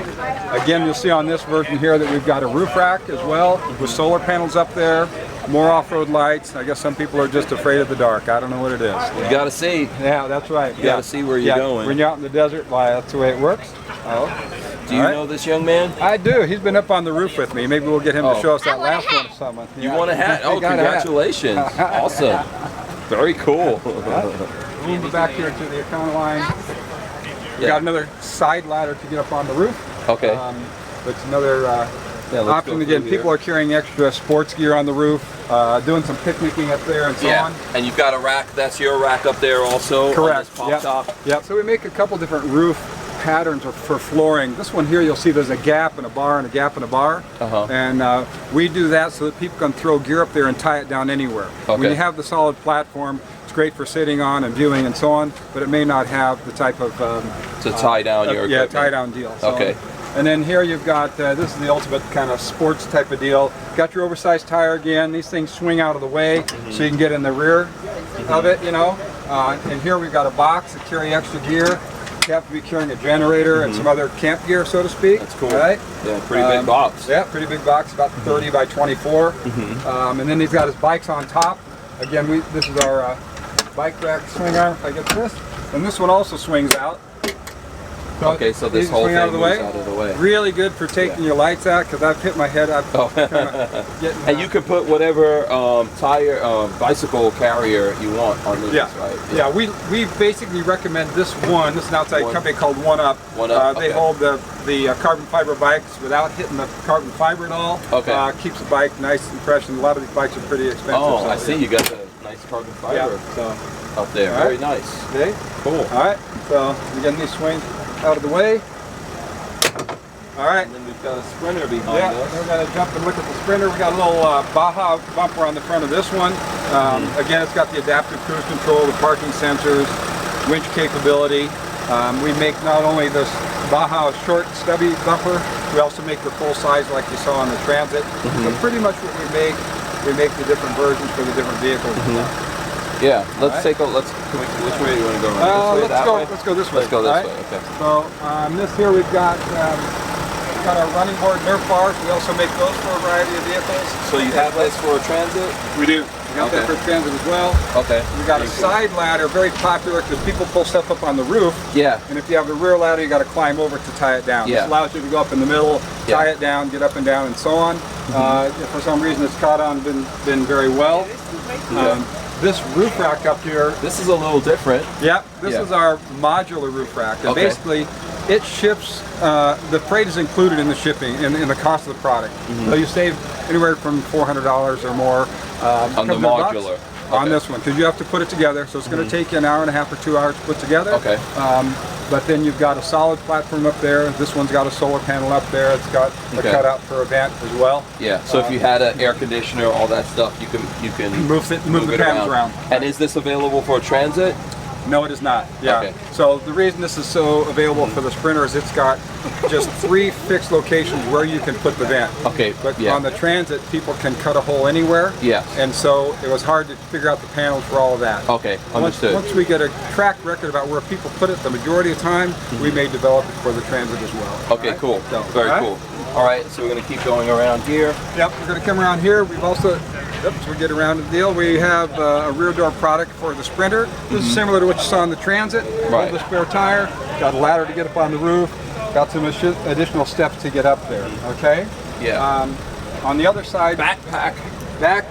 again, you'll see on this version here that we've got a roof rack as well with solar panels up there, more off-road lights. I guess some people are just afraid of the dark. I don't know what it is. You got to see. Yeah, that's right. You got to see where you're going. When you're out in the desert, why, that's the way it works. Oh. Do you know this young man? I do. He's been up on the roof with me. Maybe we'll get him to show us that last one or something. You want a hat? Oh, congratulations. Awesome. Very cool. Move back here to the Econoline. We got another side ladder to get up on the roof. Okay. That's another let's option. go Again, through people here. are carrying extra sports gear on the roof, doing some picnicking up there and so on. And you've got a rack. That's your rack up there also. Correct. On this pop top. Yep. So we make a couple different roof patterns for flooring. This one here, you'll see there's a gap and a bar and a gap and a bar. And we do that so that people can throw gear up there and tie it down anywhere. When you have the solid platform, it's great for sitting on and viewing and so on, but it may not have the type of to tie down your equipment. tie down deal. So, Okay. And then here you've got this is the ultimate kind of sports type of deal. Got your oversized tire again. These things swing out of the way so you can get in the rear of it, you know. And here we've got a box to carry extra gear. You have to be carrying a generator and some other camp gear, so to speak. That's cool. Right? Yeah, pretty big box. Yeah, pretty big box, about 30 by 24. And then he's got his bikes on top. Again, this is our bike rack swing arm. If I get this, and this one also swings out. Okay, so this these whole swing thing out of the moves way. out of the way. Really good for taking your lights out because I've hit my head up. Getting And you can put whatever bicycle carrier you want on this, right? Yeah, we basically recommend this one. This is an outside company called One Up. They hold the carbon fiber bikes without hitting the carbon fiber at all. Okay. Keeps the bike nice and fresh, and a lot of these bikes are pretty expensive. Oh, so, I see. You got the nice carbon fiber up there. All Very right. nice. Okay. Cool. All right. So again, these swings out of the way. All right. And then we've got a Sprinter behind us. We're going to jump and look at the Sprinter. We got a little Baja bumper on the front of this one. Again, it's got the adaptive cruise control, the parking sensors, winch capability. We make not only this Baja short, stubby bumper, we also make the full size like you saw on the Transit. So pretty much what we make the different versions for the different vehicles. Yeah, let's take a which way do you want to go? This way, that way? Let's go this way. Let's go this all way. Okay. So this here we've got got our running board Nerf bars. We also make those for a variety of vehicles. So you have this for a transit? We do. We got that for transit as well. Okay. We got a side ladder, very popular because people pull stuff up on the roof. Yeah. And if you have the rear ladder, you got to climb over to tie it down. Yeah. This allows you to go up in the middle, tie it down, get up and down, and so on. If for some reason it's caught on, been very well. This roof rack up here. This is a little different. Yeah. This is our modular roof rack. And basically, it ships. The freight is included in the shipping, in the cost of the product. So you save anywhere from $400 or more. On the modular. On this one, because you have to put it together, so it's going to take you an hour and a half or 2 hours to put together. Okay. But then you've got a solid platform up there. This one's got a solar panel up there. It's got a cutout for a vent as well. Yeah. So if you had an air conditioner, all that stuff, you can move the panels around. And is this available for transit? No, it is not. Yeah. Okay. So the reason this is so available for the Sprinter is it's got just 3 fixed locations where you can put the vent. Okay. But on the Transit, people can cut a hole anywhere. Yes. And so it was hard to figure out the panels for all of that. Okay. Understood. Once we get a track record about where people put it, the majority of the time, we may develop it for the Transit as well. Okay. Cool. So, Very cool. All right. So we're going to keep going around here. Yep. We're going to come around here. We've also. We get around the deal. We have a rear door product for the Sprinter. This is similar to what you saw in the Transit. Right. Hold the spare tire. Got a ladder to get up on the roof. Got some additional steps to get up there. Okay. Yeah. On the other side. Backpack.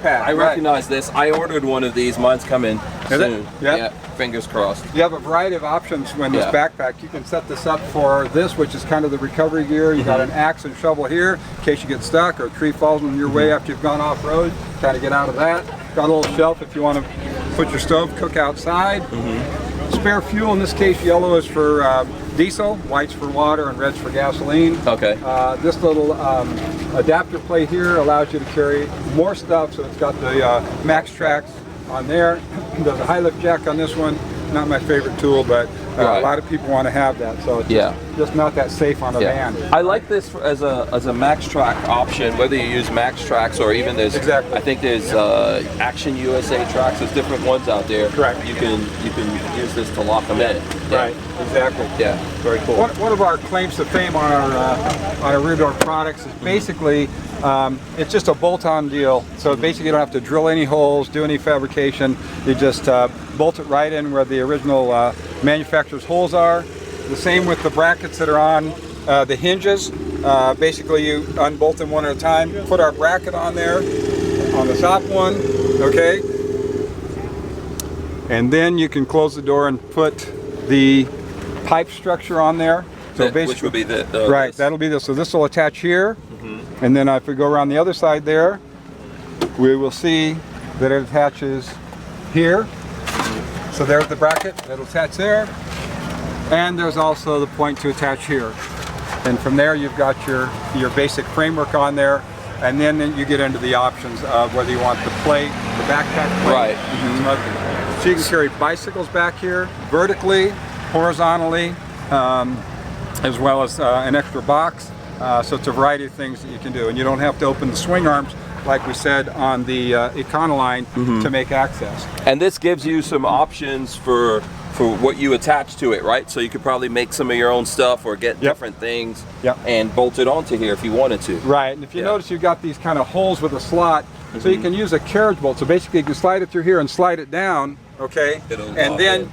I recognize this. I ordered one of these. Mine's coming soon. Yeah. Fingers crossed. You have a variety of options when this backpack. You can set this up for this, which is kind of the recovery gear. You got an axe and shovel here in case you get stuck or a tree falls in your way after you've gone off road. Kind of get out of that. Got a little shelf if you want to put your stove, cook outside. Spare fuel, in this case yellow is for diesel, white's for water, and red's for gasoline. Okay. This little adapter plate here allows you to carry more stuff, so it's got the max tracks on there. There's a high lift jack on this one. Not my favorite tool, but a lot of people want to have that, so it's just not that safe on a van. I like this as a max track option, whether you use max tracks or even there's I think there's Action USA tracks. There's different ones out there. Correct. You can use this to lock them in. Right. Exactly. Yeah. Very cool. One of our claims to fame on our rear door products is basically it's just a bolt-on deal. So basically you don't have to drill any holes, do any fabrication. You just bolt it right in where the original manufacturer's holes are. The same with the brackets that are on the hinges. Basically you unbolt them one at a time. Put our bracket on there, on the top one, okay? And then you can close the door and put the pipe structure on there. So basically, which would be the right, that'll be this. So this will attach here, and then if we go around the other side there, we will see that it attaches here. So there's the bracket that'll attach there, and there's also the point to attach here. And from there you've got your basic framework on there, and then you get into the options of whether you want the plate, the backpack plate. Right. So you can carry bicycles back here, vertically, horizontally, as well as an extra box. So it's a variety of things that you can do, and you don't have to open the swing arms like we said on the Econoline to make access. And this gives you some options for what you attach to it, right? So you could probably make some of your own stuff or get different things and bolt it onto here if you wanted to. Right, and if you notice you've got these kind of holes with a slot, so you can use a carriage bolt. So basically you can slide it through here and slide it down, okay? And then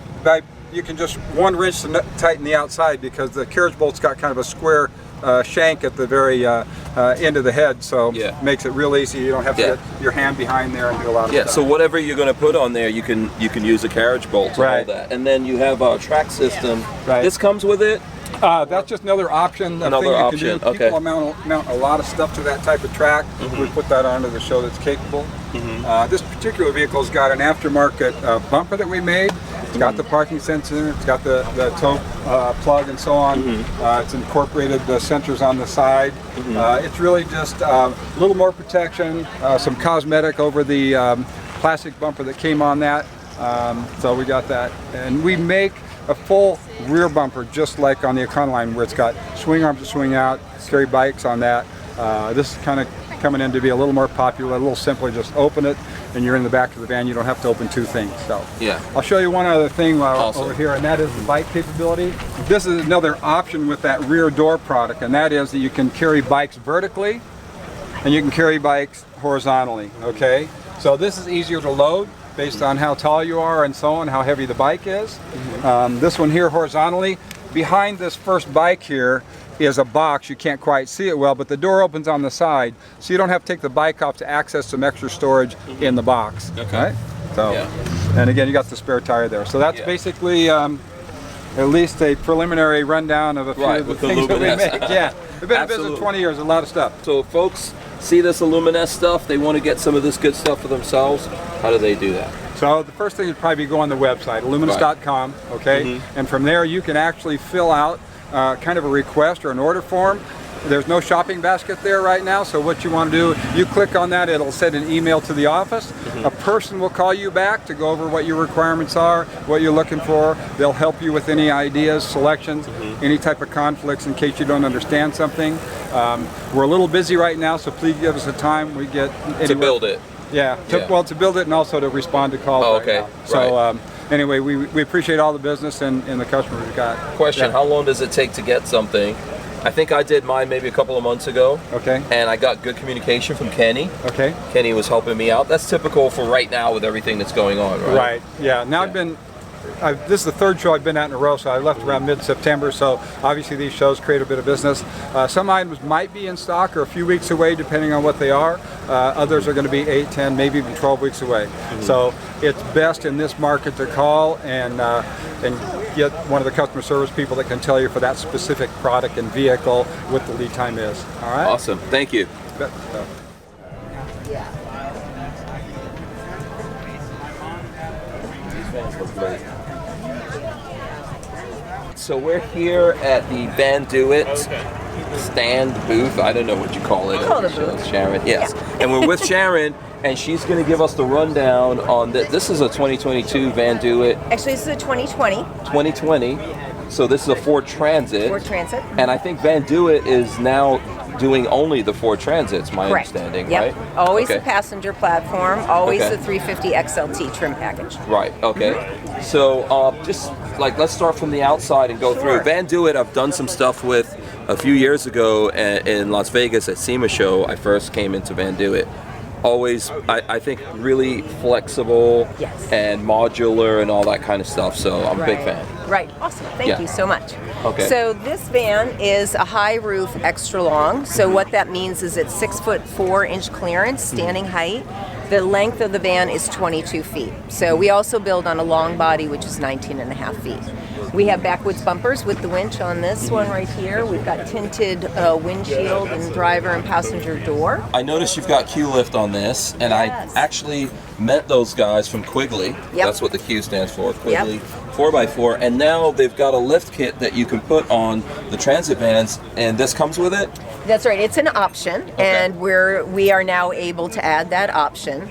you can just one wrench to tighten the outside because the carriage bolt's got kind of a square shank at the very end of the head, so makes it real easy. You don't have to get your hand behind there and do a lot of stuff. So whatever you're going to put on there, you can use a carriage bolt to hold that. And then you have a track system. This comes with it? That's just another option. Another option. Can do. People mount a lot of stuff to that type of track. We put that onto the show that's capable. This particular vehicle's got an aftermarket bumper that we made. It's got the parking sensor, it's got the tow plug and so on. It's incorporated the sensors on the side. It's really just a little more protection, some cosmetic over the plastic bumper that came on that. So we got that. And we make a full rear bumper just like on the Econoline where it's got swing arms to swing out, carry bikes on that. This kind of coming in to be a little more popular, a little simpler. Just open it, and you're in the back of the van. You don't have to open two things. So Yeah. I'll show you one other thing Awesome. over here, and that is the bike capability. This is another option with that rear door product, and that is that you can carry bikes vertically, and you can carry bikes horizontally. Okay, so this is easier to load based on how tall you are and so on, how heavy the bike is. This one here horizontally, behind this first bike here is a box. You can't quite see it well, but the door opens on the side, so you don't have to take the bike off to access some extra storage in the box. Okay. Right? So, Yeah. and again, you got the spare tire there. So that's Yeah. basically at least a preliminary rundown of a few Right, of the with the things that we Luminess. make. Yeah, we've been in business Absolutely. 20 years, a lot of stuff. So if folks see this Luminess stuff, they want to get some of this good stuff for themselves, how do they do that? So the first thing is probably go on the website, luminous.com, okay? And from there you can actually fill out kind of a request or an order form. There's no shopping basket there right now, so what you want to do, you click on that, it'll send an email to the office. A person will call you back to go over what your requirements are, what you're looking for. They'll help you with any ideas, selections, any type of conflicts in case you don't understand something. We're a little busy right now, so please give us a time. We get To build it. Yeah, well, to build it and also to respond to calls. Oh, right okay. now. So Right. anyway, we appreciate all the business and the customers we've got. Question, Yeah. how long does it take to get something? I think I did mine maybe a couple of months ago. Okay. And I got good communication from Kenny. Okay. Kenny was helping me out. That's typical for right now with everything that's going on, right? Right. Yeah. Now this is the third show I've been at in a row, so I left around mid-September, so obviously these shows create a bit of business. Some items might be in stock or a few weeks away depending on what they are. Others are going to be 8, 10, maybe even 12 weeks away. So it's best in this market to call and get one of the customer service people that can tell you for that specific product and vehicle what the lead time is. All right? Awesome. Thank you. So- So we're here at the Vanduit stand booth. I don't know what you call it. Call it a booth. Sharon, yes. And we're with Sharon, and she's going to give us the rundown on this is a 2022 Vanduit Actually, this is a 2020 2020. So this is a Ford Transit. Ford Transit. And I think Vanduit is now doing only the Ford Transits, my Correct. understanding, Yep. right? Always Okay. the passenger platform, always Okay. the 350 XLT trim package. Right. Okay. So just like let's start from the outside and go Sure. through Vanduit. I've done some stuff with a few years ago in Las Vegas at SEMA show. I first came into Vanduit. Always, I think, really flexible Yes. and modular and all that kind of stuff. So I'm a big fan. Right. Awesome. Thank Yeah. you so much. Okay. So this van is a high roof extra long. So what that means is it's 6'4" clearance, standing height. The length of the van is 22 feet. So we also build on a long body, which is 19.5 feet. We have backwoods bumpers with the winch on this one right here. We've got tinted windshield and driver and passenger door. I noticed you've got Q lift on this, and I Yes. actually met those guys from Quigley. Yep. That's what the Q stands for, Quigley 4x4. And now they've got a lift kit that you can put on the transit vans, and this comes with it? That's right. It's an option, and we are now able to add that option,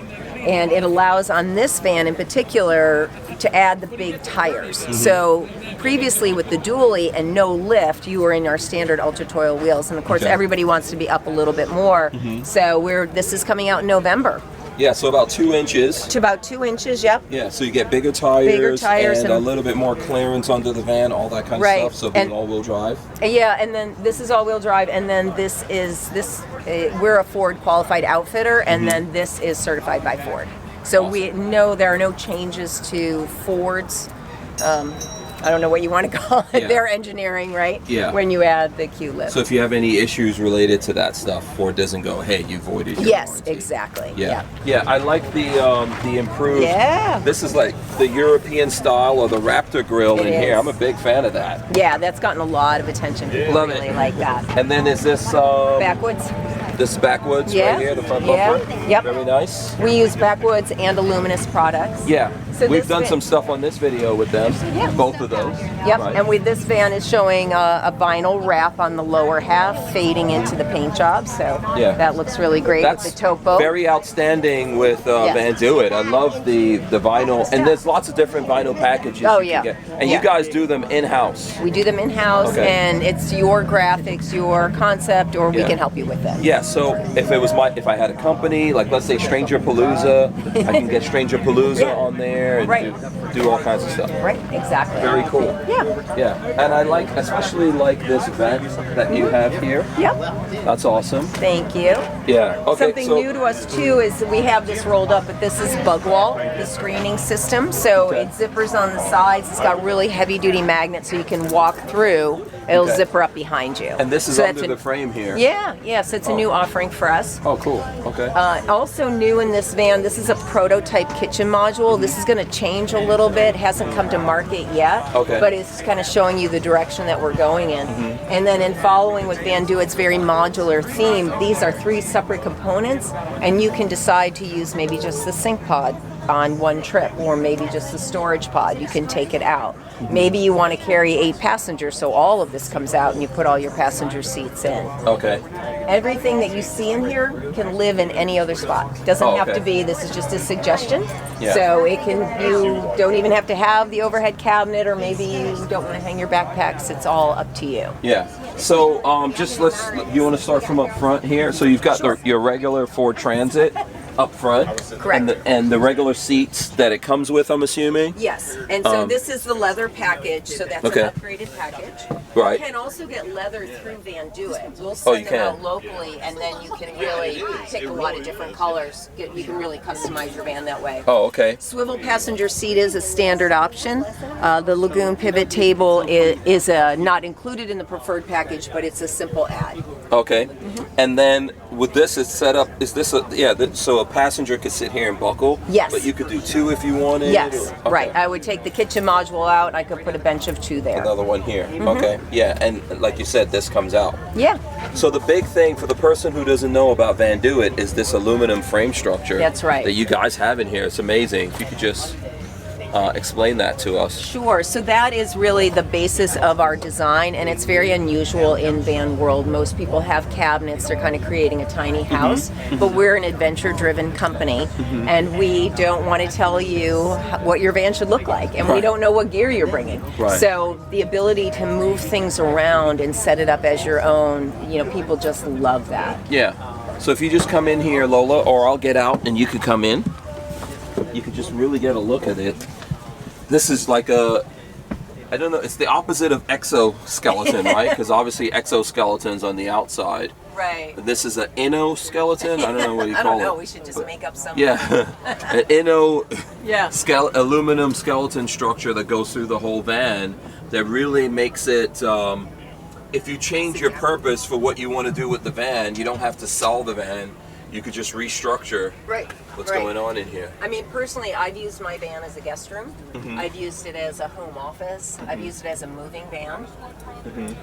and it allows on this van in particular to add the big tires. So previously with the dually and no lift, you were in our standard ultra toil wheels, and of course Okay. everybody wants to be up a little bit more. So this is coming out in November. Yeah, so about 2 inches. To about 2 inches. Yep. Yeah, so you get bigger tires, and a and- little bit more clearance under the van, all that kind of Right, stuff. So and- it's all-wheel drive. Yeah, and then this is all-wheel drive, and then we're a Ford qualified outfitter, and then this is certified by Ford. So we know there are no changes to Ford's. I don't know what you want to call it. Yeah. Their engineering, right? Yeah. When you add the Q lift. So if you have any issues related to that stuff, Ford doesn't go, hey, you voided your Yes, warranty. exactly. Yeah. Yeah, I like the improved. Yeah. This is like the European style or the Raptor grill It in here. is. I'm a big fan of that. Yeah, that's gotten a lot of attention. People Love really it. like that. And then is this Backwoods. this is backwoods Yeah. right here, the front Yeah. bumper? Yep. Very nice. We use backwoods and Luminess products. Yeah. So We've this done van- some stuff on this video with them, Yeah. both of those. Yep, right? and with this van is showing a vinyl wrap on the lower half, fading into the paint job. So Yeah. that looks really great That's with the topo. very outstanding with Yes. Vanduit. I love the vinyl, and there's lots of different vinyl packages Oh, you yeah. can get. And Yeah. you guys do them in-house. We do them in-house, Okay. and it's your graphics, your concept, or we Yeah. can help you with them. Yeah, so if I had a company, like let's say Stranger Palooza, I can get Stranger Palooza on there and Right. do all kinds of stuff. Right, exactly. Very cool. Yeah. Yeah, and I especially like this vent that you have here. Yep. That's awesome. Thank you. Yeah. Okay. Something so, new to us too is we have this rolled up, but this is bug wall, the screening system. So Okay. it zippers on the sides. It's got really heavy duty magnets, so you can walk through. It'll Okay. zipper up behind you. And this is So under that's the frame here. Yeah. So it's a new offering for us. Oh, cool. Okay. Also new in this van, this is a prototype kitchen module. This is going to change a little bit. Hasn't come to market yet, Okay. but it's kind of showing you the direction that we're going in. And then in following with Vanduit's very modular theme, these are 3 separate components, and you can decide to use maybe just the sink pod on one trip, or maybe just the storage pod. You can take it out. Maybe you want to carry 8 passengers, so all of this comes out and you put all your passenger seats in. Okay. Everything that you see in here can live in any other spot. Doesn't Oh, have okay. to be, this is just a suggestion. Yeah. So you don't even have to have the overhead cabinet, or maybe you don't want to hang your backpacks. It's all up to you. Yeah. So you want to start from up front here? So you've got your regular Ford Transit up front. Correct. And the regular seats that it comes with, I'm assuming? Yes, and so this is the leather package, so that's Okay. an upgraded package. Right. You can also get leather through Vanduit. We'll Oh, send you them out can? locally, and then you can really pick a lot of different colors. You can really customize your van that way. Oh, okay. Swivel passenger seat is a standard option. The Lagoon pivot table is not included in the preferred package, but it's a simple add. Okay. And then with this, it's set up. Is this so a passenger could sit here and buckle? Yes. But you could do 2 if you wanted. Yes, or- okay. right. I would take the kitchen module out. I could put a bench of 2 there. Another one here. Okay. Yeah, and like you said, this comes out. Yeah, So the big thing for the person who doesn't know about Vanduit is this aluminum frame structure. That's right. That you guys have in here. It's amazing. If you could just explain that to us. sure. So that is really the basis of our design, and it's very unusual in van world. Most people have cabinets. They're kind of creating a tiny house, but we're an adventure-driven company, and we don't want to tell you what your van should look like, and we Right. don't know what gear you're bringing. Right. So the ability to move things around and set it up as your own, people just love that. Yeah. So if you just come in here, Lola, or I'll get out and you could come in. You could just really get a look at it. This is like I don't know, it's the opposite of exoskeleton, right? Because obviously exoskeletons on the outside. Right. This is an innoskeleton. I don't know what you I call don't know. it. We should just make up something. Yeah, an Yeah. aluminum skeleton structure that goes through the whole van that really makes it. If you change your purpose for what you want to do with the van, you don't have to sell the van. You could just restructure Right. what's right. going on in here. I mean, personally, I've used my van as a guest room. Mm-hmm. I've used it as a home office. I've used it as a moving van.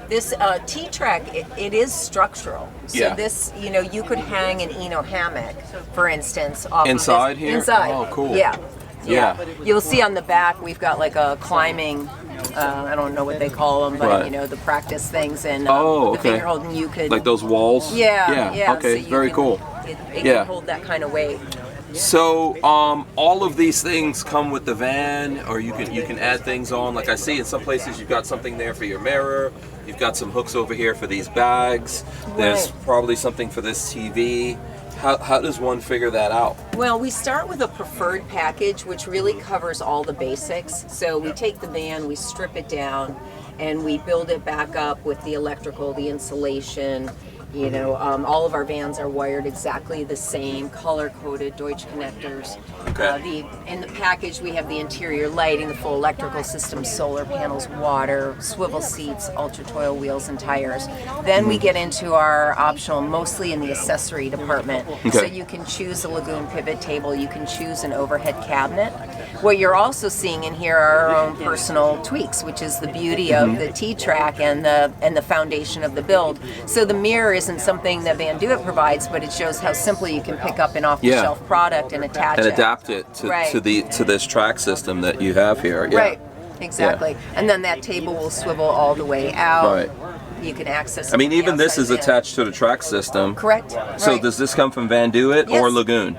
This T-Track, it is structural. So Yeah. this, you could hang an Eno hammock, for instance, off Inside of this. here? Inside. Oh, cool. Yeah. Yeah. You'll see on the back we've got like a climbing. I don't know what they call them, but Right. the practice things and Oh, the okay. finger holding. You could Like those walls? Yeah. Okay, So you very can- cool. It Yeah. can hold that kind of weight. So all of these things come with the van, or you can add things on. Like I see in some places you've got something there for your mirror. You've got some hooks over here for these bags. There's Right. probably something for this TV. How does one figure that out? Well, we start with a preferred package, which really covers all the basics. So we take the van, we strip it down, and we build it back up with the electrical, the insulation. All of our vans are wired exactly the same, color-coded Deutsch connectors. Okay. In the package, we have the interior lighting, the full electrical system, solar panels, water, swivel seats, ultra-toil wheels, and tires. Then we get into our optional, mostly in the accessory department. So Okay. you can choose a Lagoon pivot table, you can choose an overhead cabinet. What you're also seeing in here are our own personal tweaks, which is the beauty of the T-Track and the foundation of the build. So the mirror is isn't something that Vanduit provides, but it shows how simply you can pick up an off-the-shelf product and attach and it. adapt it to this track system that you have here. Yeah. Right, exactly. And then that table will swivel all the way out. Right. You can access it. I mean, from the even this outside is in. attached to the track system. Correct. So right. does this come from Vanduit or Yes. Lagoon?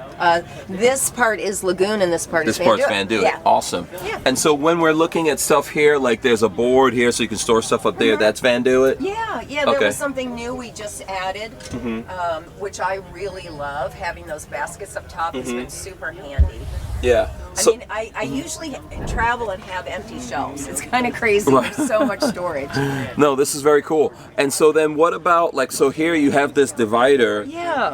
This part is Lagoon and this part This is Vanduit. part's Vanduit. Yeah. Awesome. Yeah. And so when we're looking at stuff here, like there's a board here so you can store stuff up there, that's Vanduit? Yeah, there Okay. was something new we just added, which I really love. Having those baskets up top has been super handy. Yeah. I mean, I usually travel and have empty shelves. It's kind of crazy. There's so much storage. No, this is very cool. And so then what about, like, so here you have this divider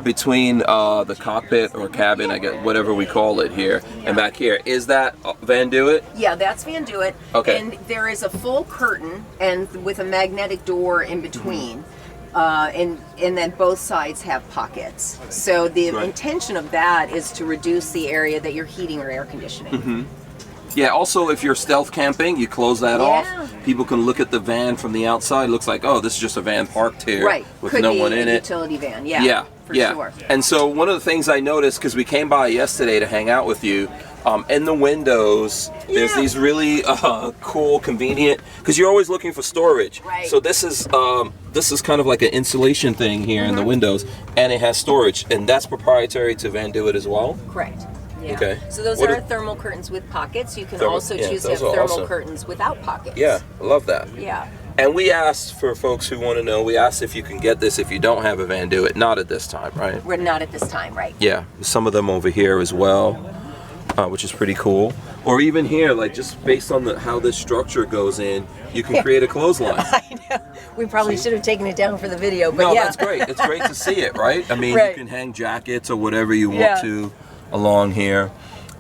between the cockpit or cabin, I guess, whatever we call it here, and back here. Is that Vanduit? Yeah, that's Vanduit. Okay. And there is a full curtain and with a magnetic door in between. And then both sides have pockets. So the intention of that is to reduce the area that you're heating or air conditioning. Yeah, also if you're stealth camping, you close that off. Yeah. People can look at the van from the outside. It looks like, oh, this is just a van parked here Right. with Could no be one in a it. utility van. Yeah, For yeah. sure. And so one of the things I noticed, because we came by yesterday to hang out with you, in the windows, there's these really cool, convenient, because you're always looking for storage. Right. So this is kind of like an insulation thing here in the windows, and it has storage, and that's proprietary to Vanduit as well? Correct. Yeah. Okay. So those What are are- thermal curtains with pockets. You can Thermal- also yeah, choose to have those are thermal awesome. curtains without pockets. Yeah, I love that. Yeah. And we asked, for folks who want to know, we asked if you can get this if you don't have a Vanduit. Not at this time, right? We're not at this time, right? Yeah, some of them over here as well, which is pretty cool. Or even here, like just based on how this structure goes in, you can create a clothesline. I know. We probably should have taken it down for the video, but No, yeah. that's great. It's great to see it, right? I mean, Right. you can hang jackets or whatever you want Yeah. to along here.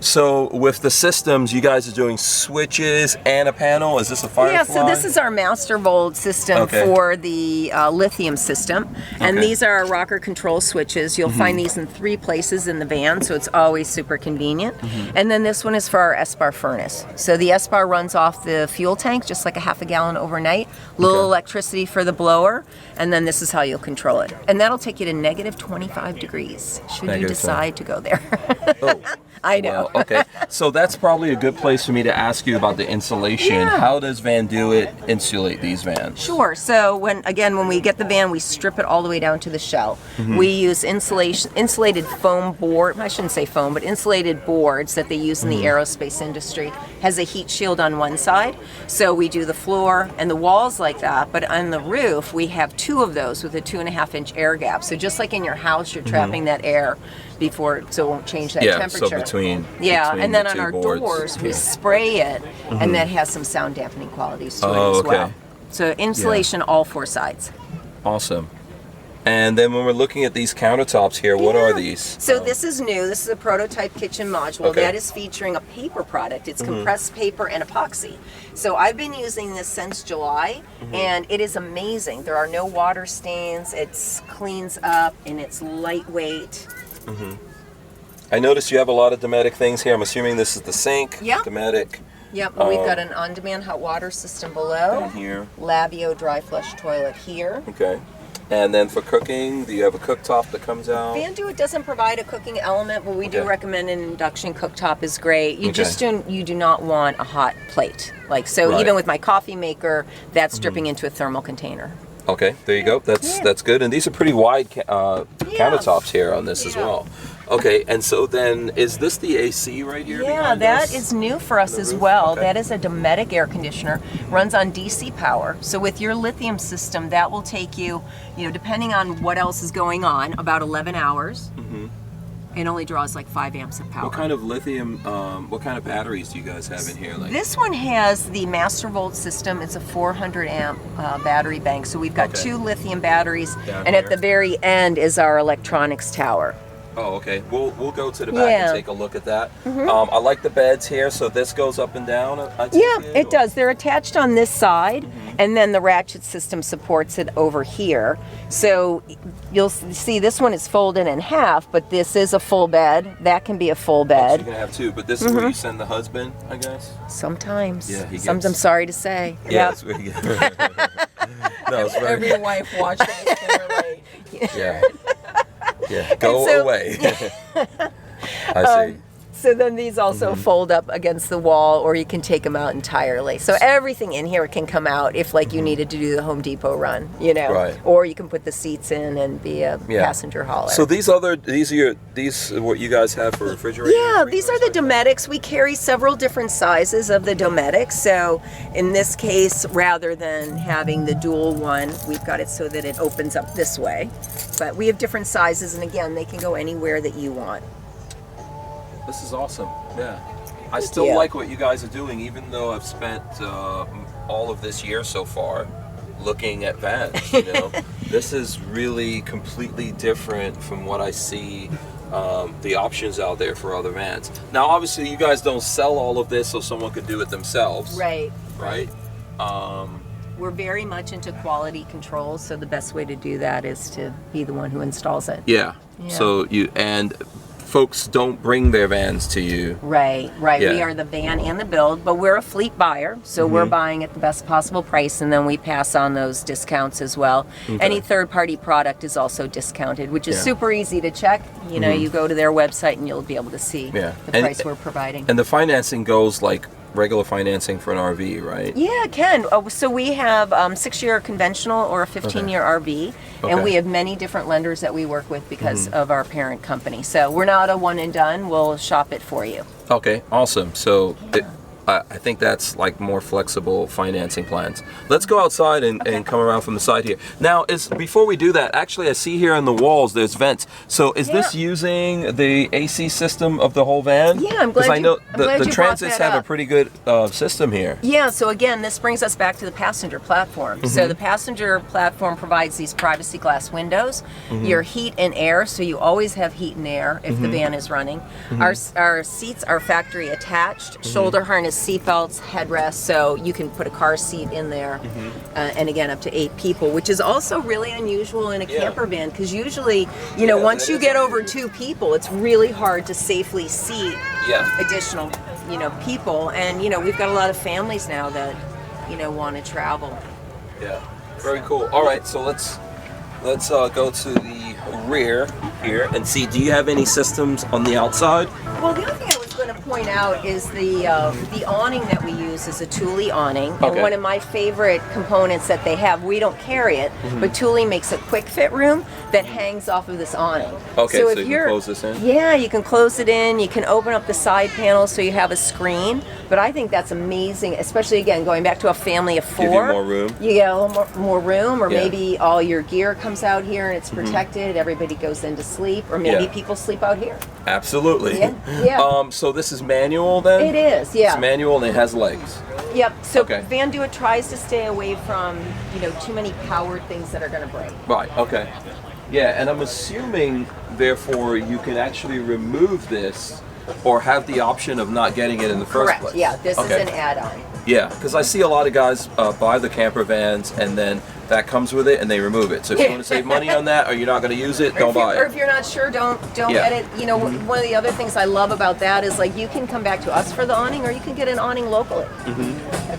So with the systems, you guys are doing switches and a panel. Is this a Firefly? Yeah, so this is our master volt system Okay. for the lithium system. And Okay. these are our rocker control switches. You'll find these in 3 places in the van, so it's always super convenient. And then this one is for our S-bar furnace. So the S-bar runs off the fuel tank, just like a half a gallon overnight. Little electricity for the blower, and then this is how you'll control it. And that'll take you to negative 25 degrees, should you Negative decide to go there. Oh. I know. Well, okay. So that's probably a good place for me to ask you about the insulation. Yeah. How does Vanduit insulate these vans? Sure. So when we get the van, we strip it all the way down to the shell. We use insulated foam board. I shouldn't say foam, but insulated boards that they use in the aerospace industry. Has a heat shield on one side, so we do the floor and the walls like that. But on the roof, we have 2 of those with a 2.5-inch air gap. So just like in your house, you're trapping that air before, so it won't change that temperature. So between and then the on 2 our boards. doors, we spray it, and that has some sound dampening qualities to it as well. So insulation all 4 sides. Awesome. And then when we're looking at these countertops here, what are these? So this is new. This is a prototype kitchen module Okay. that is featuring a paper product. It's compressed paper and epoxy. So I've been using this since July, and it is amazing. There are no water stains. It cleans up, and it's lightweight. I noticed you have a lot of Dometic things here. I'm assuming this is the sink. Yeah. Dometic. Yep, and we've got an on-demand hot water system below. Down here. Labio dry flush toilet here. Okay. And then for cooking, do you have a cooktop that comes out? Vanduit doesn't provide a cooking element, but we do Okay. recommend an induction cooktop is great. You Okay. just you do not want a hot plate. Like so, Right. even with my coffee maker, that's dripping into a thermal container. Okay, there you go. That's good. And these are pretty wide countertops here on this as well. Okay, and so then is this the AC right here? Yeah, behind that us? is new for us as roof? well. Okay. That is a Dometic air conditioner, runs on DC power. So with your lithium system, that will take you, depending on what else is going on, about 11 hours. It only draws like 5 amps of power. What kind of lithium, what kind of batteries do you guys have in here? Like, This one has the Master Volt system. It's a 400 amp battery bank. So we've got Okay. 2 lithium batteries, Down and at here. the very end is our electronics tower. oh, okay. We'll go to the back Yeah. and take a look at that. I like the beds here. So this goes up and down. I take Yeah, it or- does. They're attached on this side, and then the ratchet system supports it over here. So you'll see this one is folded in half, but this is a full bed. That can be a full Oh, so bed. you're gonna have 2, but this is where you send the husband, I guess. Sometimes. Yeah, he Sometimes I'm gets- sorry to say. Yeah, Yep. that's where you get. No, it's very Every wife watching this can relate. Yeah. Yeah. Go so- away. I see. So then these also fold up against the wall, or you can take them out entirely. So everything in here can come out if like you needed to do the Home Depot run, you know. Right. Or you can put the seats in and be a passenger hauler. So these are what you guys have for refrigerators? Yeah, these are the Domestics. We carry several different sizes of the Domestics. So in this case, rather than having the dual one, we've got it so that it opens up this way. But we have different sizes, and again, they can go anywhere that you want. This is awesome. Yeah. I still like what you guys are doing, even though I've spent all of this year so far looking at vans. You know, this is really completely different from what I see the options out there for other vans. Now, obviously, you guys don't sell all of this so someone could do it themselves. Right. Right. We're very much into quality control, so the best way to do that is to be the one who installs it. Yeah. Yeah. So folks don't bring their vans to you. Right. Yeah. We are the van and the build, but we're a fleet buyer, so we're buying at the best possible price, and then we pass on those discounts as well. Okay. Any third-party product is also discounted, which is super easy to check. You know, you go to their website and you'll be able to see the price we're providing. And the financing goes like regular financing for an RV, right? Yeah, it can. So we have 6-year conventional or a 15-year RV, and we have many different lenders that we work with because of our parent company. So we're not a one and done. We'll shop it for you. Okay, awesome. So I think that's like more flexible financing plans. Let's go outside and come around from the side here. Now, before we do that, actually I see here on the walls there's vents. So is this using the AC system of the whole van? Yeah, I'm glad I know I'm glad the you Transits brought that have up. a pretty good system here. Yeah, so again, this brings us back to the passenger platform. So the passenger platform provides these privacy glass windows, your heat and air, so you always have heat and air if the van is running. Our seats are factory attached, shoulder harness seat belts, headrests, so you can put a car seat in there, and again, up to 8 people, which is also really unusual in a camper van, because usually, you know, once you get over 2 people, it's really hard to safely seat additional, you know, people, and you know, we've got a lot of families now that, you know, want to travel. Yeah, very cool. All right, so let's go to the rear here and see. Do you have any systems on the outside? Well, the other thing I was going to point out is the awning that we use is a Thule awning. And one of my favorite components that they have, we don't carry it, but Thule makes a quick fit room that hangs off of this awning. Okay, so so if you you're, can close this in? Yeah, you can close it in. You can open up the side panel so you have a screen. But I think that's amazing, especially, again, going back to a family of 4. Give you more room? You get a little more room, or maybe all your gear comes out here and it's protected. Everybody goes in to sleep, or maybe people sleep out here. Absolutely. Yeah. So this is manual then? It is, yeah. It's manual and it has legs. Yep. So Vanduit tries to stay away from, you know, too many powered things that are going to break. Right. Okay. Yeah, and I'm assuming, therefore, you can actually remove this or have the option of not getting it in the first place. Correct. Yeah. This is an add-on. Yeah, because I see a lot of guys buy the camper vans and then that comes with it and they remove it. So if you want to save money on that or you're not going to use it, don't buy it. Or if you're not sure, don't get it. You know, one of the other things I love about that is, like, you can come back to us for the awning, or you can get an awning locally.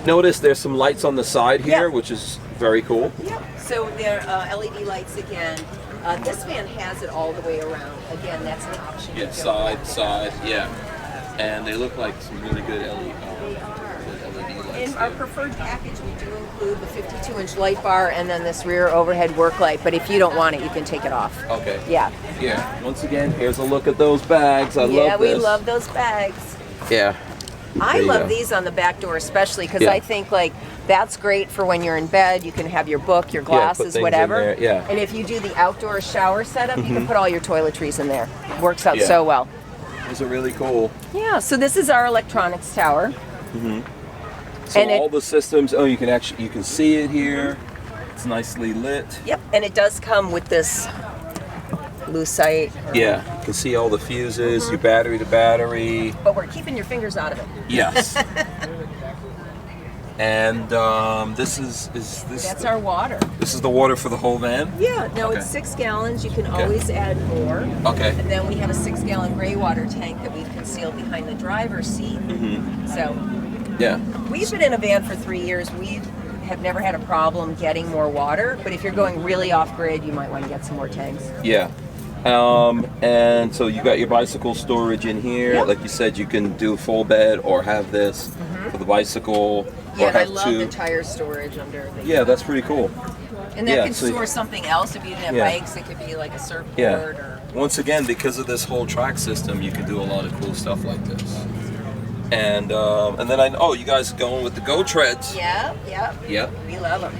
Notice there's some lights on the side here, which is very cool. Yep. So they're LED lights again. This van has it all the way around. Again, that's an option. Yeah, side, and they look like some really good LED lights. In our preferred package, we do include the 52-inch light bar and then this rear overhead work light. But if you don't want it, you can take it off. Okay. Yeah. Yeah. Once again, here's a look at those bags. I love this. Yeah, we love those bags. Yeah. I love these on the back door especially, because I think, like, that's great for when you're in bed. You can have your book, your glasses, whatever. And if you do the outdoor shower setup, you can put all your toiletries in there. Works out so well. These are really cool. Yeah, so this is our electronics tower. So all the systems, you can see it here. It's nicely lit. Yep, and it does come with this lucite. Yeah, you can see all the fuses, your battery to battery. But we're keeping your fingers out of it. Yes. And this is this. That's our water. This is the water for the whole van? Yeah, no, it's 6 gallons. You can always add more. Okay. And then we have a 6-gallon gray water tank that we've concealed behind the driver's seat. So yeah, we've been in a van for 3 years. We've have never had a problem getting more water, but if you're going really off grid, you might want to get some more tanks. Yeah. And so you got your bicycle storage in here. Yep. Like you said, you can do full bed or have this for the bicycle. Yeah, or and I have love two. the tire storage under the. Yeah, that's pretty cool. And that yeah, can so- store something else. If you didn't have Yeah. bikes, it could be like a surfboard Yeah. or. Once again, because of this whole track system, you can do a lot of cool stuff like this. And then you guys are going with the Go Treads. Yeah, yeah. Yep. We love them.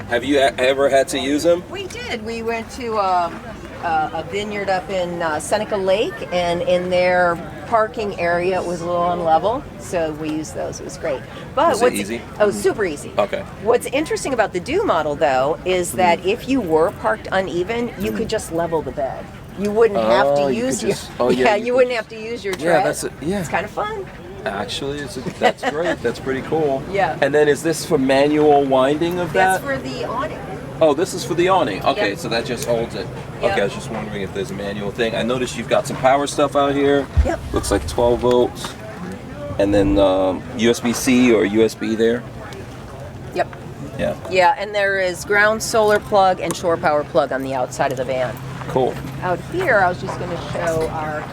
Have you ever had to use them? We did. We went to a vineyard up in Seneca Lake, and in their parking area it was a little unlevel, so we used those. It was great. But Was it easy? Oh, super easy. Okay. What's interesting about the Do model, though, is that if you were parked uneven, you could just level the bed. You wouldn't have Oh, to you use could your. just- oh, yeah, you you could wouldn't have to use your tread. Yeah, that's it. Yeah. It's kind of fun. Actually, that's great. That's pretty cool. Yeah. And then is this for manual winding of That's that? for the awning. Oh, this is for the awning. Okay, Yep. so that just holds it. Yep. Okay, I was just wondering if there's a manual thing. I noticed you've got some power stuff out here. Yep. Looks like 12 volts. And then USB-C or USB there. Yep. Yeah. Yeah, and there is ground solar plug and shore power plug on the outside of the van. Cool. Out here, I was just going to show our.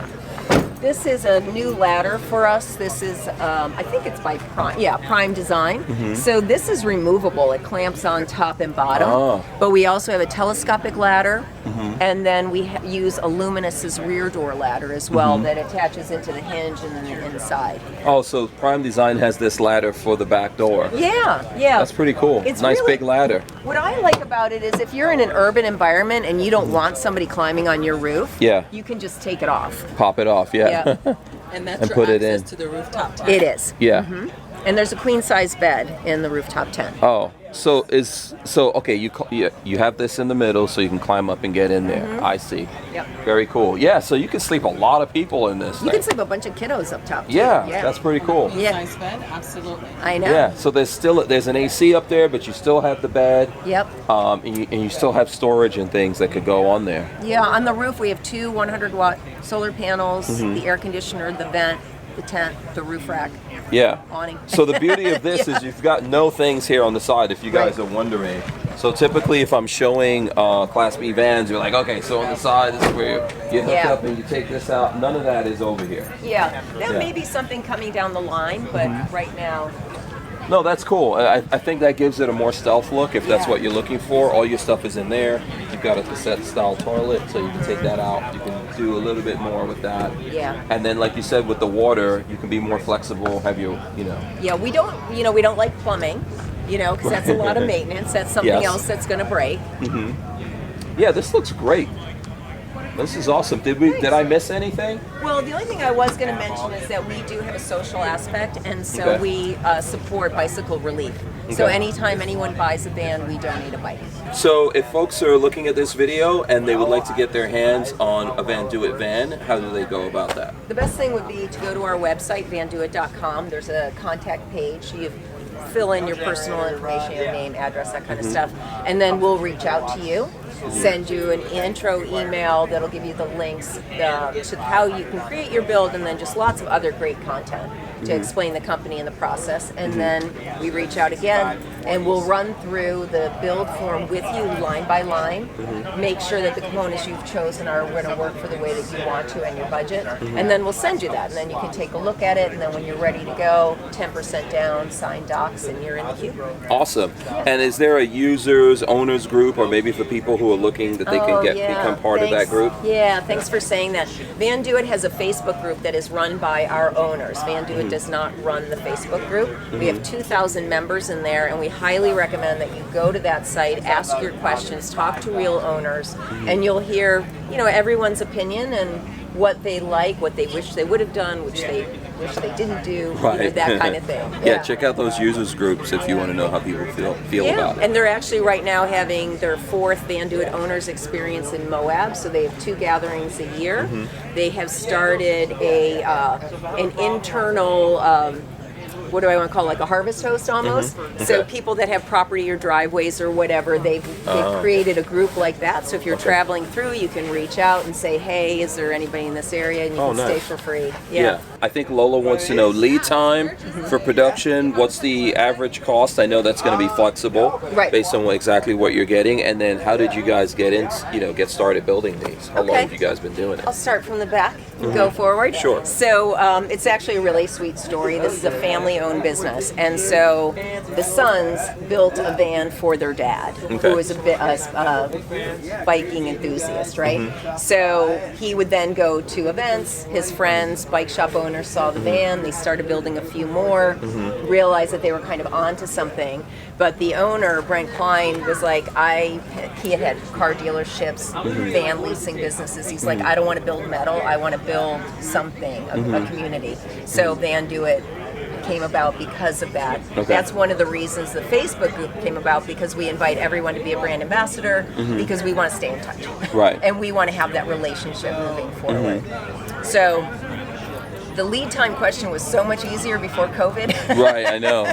This is a new ladder for us. This is, I think it's by Prime. Yeah, Prime Design. So this is removable. It clamps on top and bottom. Oh. But we also have a telescopic ladder, and then we use a Luminess's rear door ladder as well that attaches into the hinge and then the inside. Oh, so Prime Design has this ladder for the back door. Yeah, yeah. That's pretty cool. It's Nice really- big ladder. What I like about it is if you're in an urban environment and you don't want somebody climbing on your roof, Yeah. you can just take it off. Pop it off. Yeah. Yeah. And that's And your put it access in. to the rooftop tent. It is. Yeah. And there's a queen size bed in the rooftop tent. Oh, so okay? You have this in the middle, so you can climb up and get in there. I see. Yep. Very cool. Yeah. So you can sleep a lot of people in this. You thing. can sleep a bunch of kiddos up top. Too. Yeah, that's pretty cool. Yeah. Nice bed, absolutely. I know. Yeah. So there's an AC up there, but you still have the bed. Yep. And you still have storage and things that could go on there. Yeah, on the roof we have two 100-watt solar panels, the air conditioner, the vent, the tent, the roof rack, Yeah. awning. So the beauty of this is you've got no things here on the side, if you guys Right. are wondering. So typically if I'm showing Class B vans, you're like, okay, so on the side, this is where you hook Yeah. up and you take this out. None of that is over here. Yeah, that Yeah. may be something coming down the line, but right now, No, that's cool. I think that gives it a more stealth look if that's Yeah. what you're looking for. All your stuff is in there. You've got a cassette style toilet, so you can take that out. You can do a little bit more with that. yeah. And then, like you said, with the water, you can be more flexible, have your, Yeah, we don't like plumbing, because that's a lot of maintenance. That's something Yes. else that's going to break. Yeah, this looks great. This is awesome. Did I miss anything? Well, the only thing I was going to mention is that we do have a social aspect, and so Okay. we support bicycle relief. So Okay. anytime anyone buys a van, we donate a bike. So if folks are looking at this video and they would like to get their hands on a Vanduit van, how do they go about that? The best thing would be to go to our website, vanduit.com. There's a contact page. You fill in your personal information, your name, address, that kind of stuff, and then we'll reach out to you, send you an intro email that'll give you the links to how you can create your build, and then just lots of other great content to explain the company and the process. And then we reach out again, and we'll run through the build form with you line by line, make sure that the components you've chosen are going to work for the way that you want to and your budget, and then we'll send you that, and then you can take a look at it, and then when you're ready to go, 10% down, sign docs, and you're in the queue. Awesome. And is there a users, owners group, or maybe for people who are looking that they can become part of that group? Yeah, thanks for saying that. Vanduit has a Facebook group that is run by our owners. Vanduit does not run the Facebook group. We have 2,000 members in there, and we highly recommend that you go to that site, ask your questions, talk to real owners, and you'll hear, everyone's opinion and what they like, what they wish they would have done, which they wish they didn't do, Right. that kind of thing. Yeah, check out those users groups if you want to know how people feel about it. And they're actually right now having their 4th Vanduit Owners Experience in Moab, so they have 2 gatherings a year. They have started an internal what do I want to call it, like a harvest host almost. So Okay. people that have property or driveways or whatever, they've created a group like that. So if you're traveling through, you can reach out and say, hey, is there anybody in this area? And you can stay nice. for free. Yeah. I think Lola wants to know lead time for production. What's the average cost? I know that's going to be flexible Right. based on exactly what you're getting. And then how did you guys get get started building these? How long Okay. have you guys been doing it? I'll start from the back and go forward. Sure. So it's actually a really sweet story. This is a family-owned business, and so the sons built a van for their dad, Okay. who was a bit biking enthusiast, right? So he would then go to events. His friends, bike shop owners, saw the van. They started building a few more. Realized that they were kind of onto something. But the owner, Brent Klein, was like, he had car dealerships, van leasing businesses. He's like, I don't want to build metal. I want to build something, a community. So Vanduit came about because of that. Okay. That's one of the reasons the Facebook group came about, because we invite everyone to be a brand ambassador because we want to stay in touch. Right. And we want to have that relationship moving forward. So the lead time question was so much easier before COVID. Right, I know.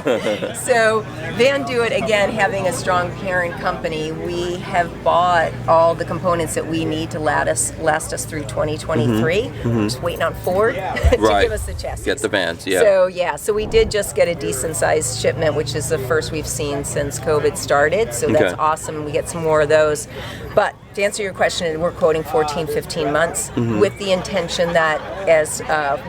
So Vanduit, again, having a strong parent company, we have bought all the components that we need to last us through 2023. Just waiting on Ford to Right. give us the chassis. Get the vans, yeah. So we did just get a decent sized shipment, which is the first we've seen since COVID started. So that's Okay. awesome. We get some more of those. But to answer your question, we're quoting 14, 15 months with the intention that as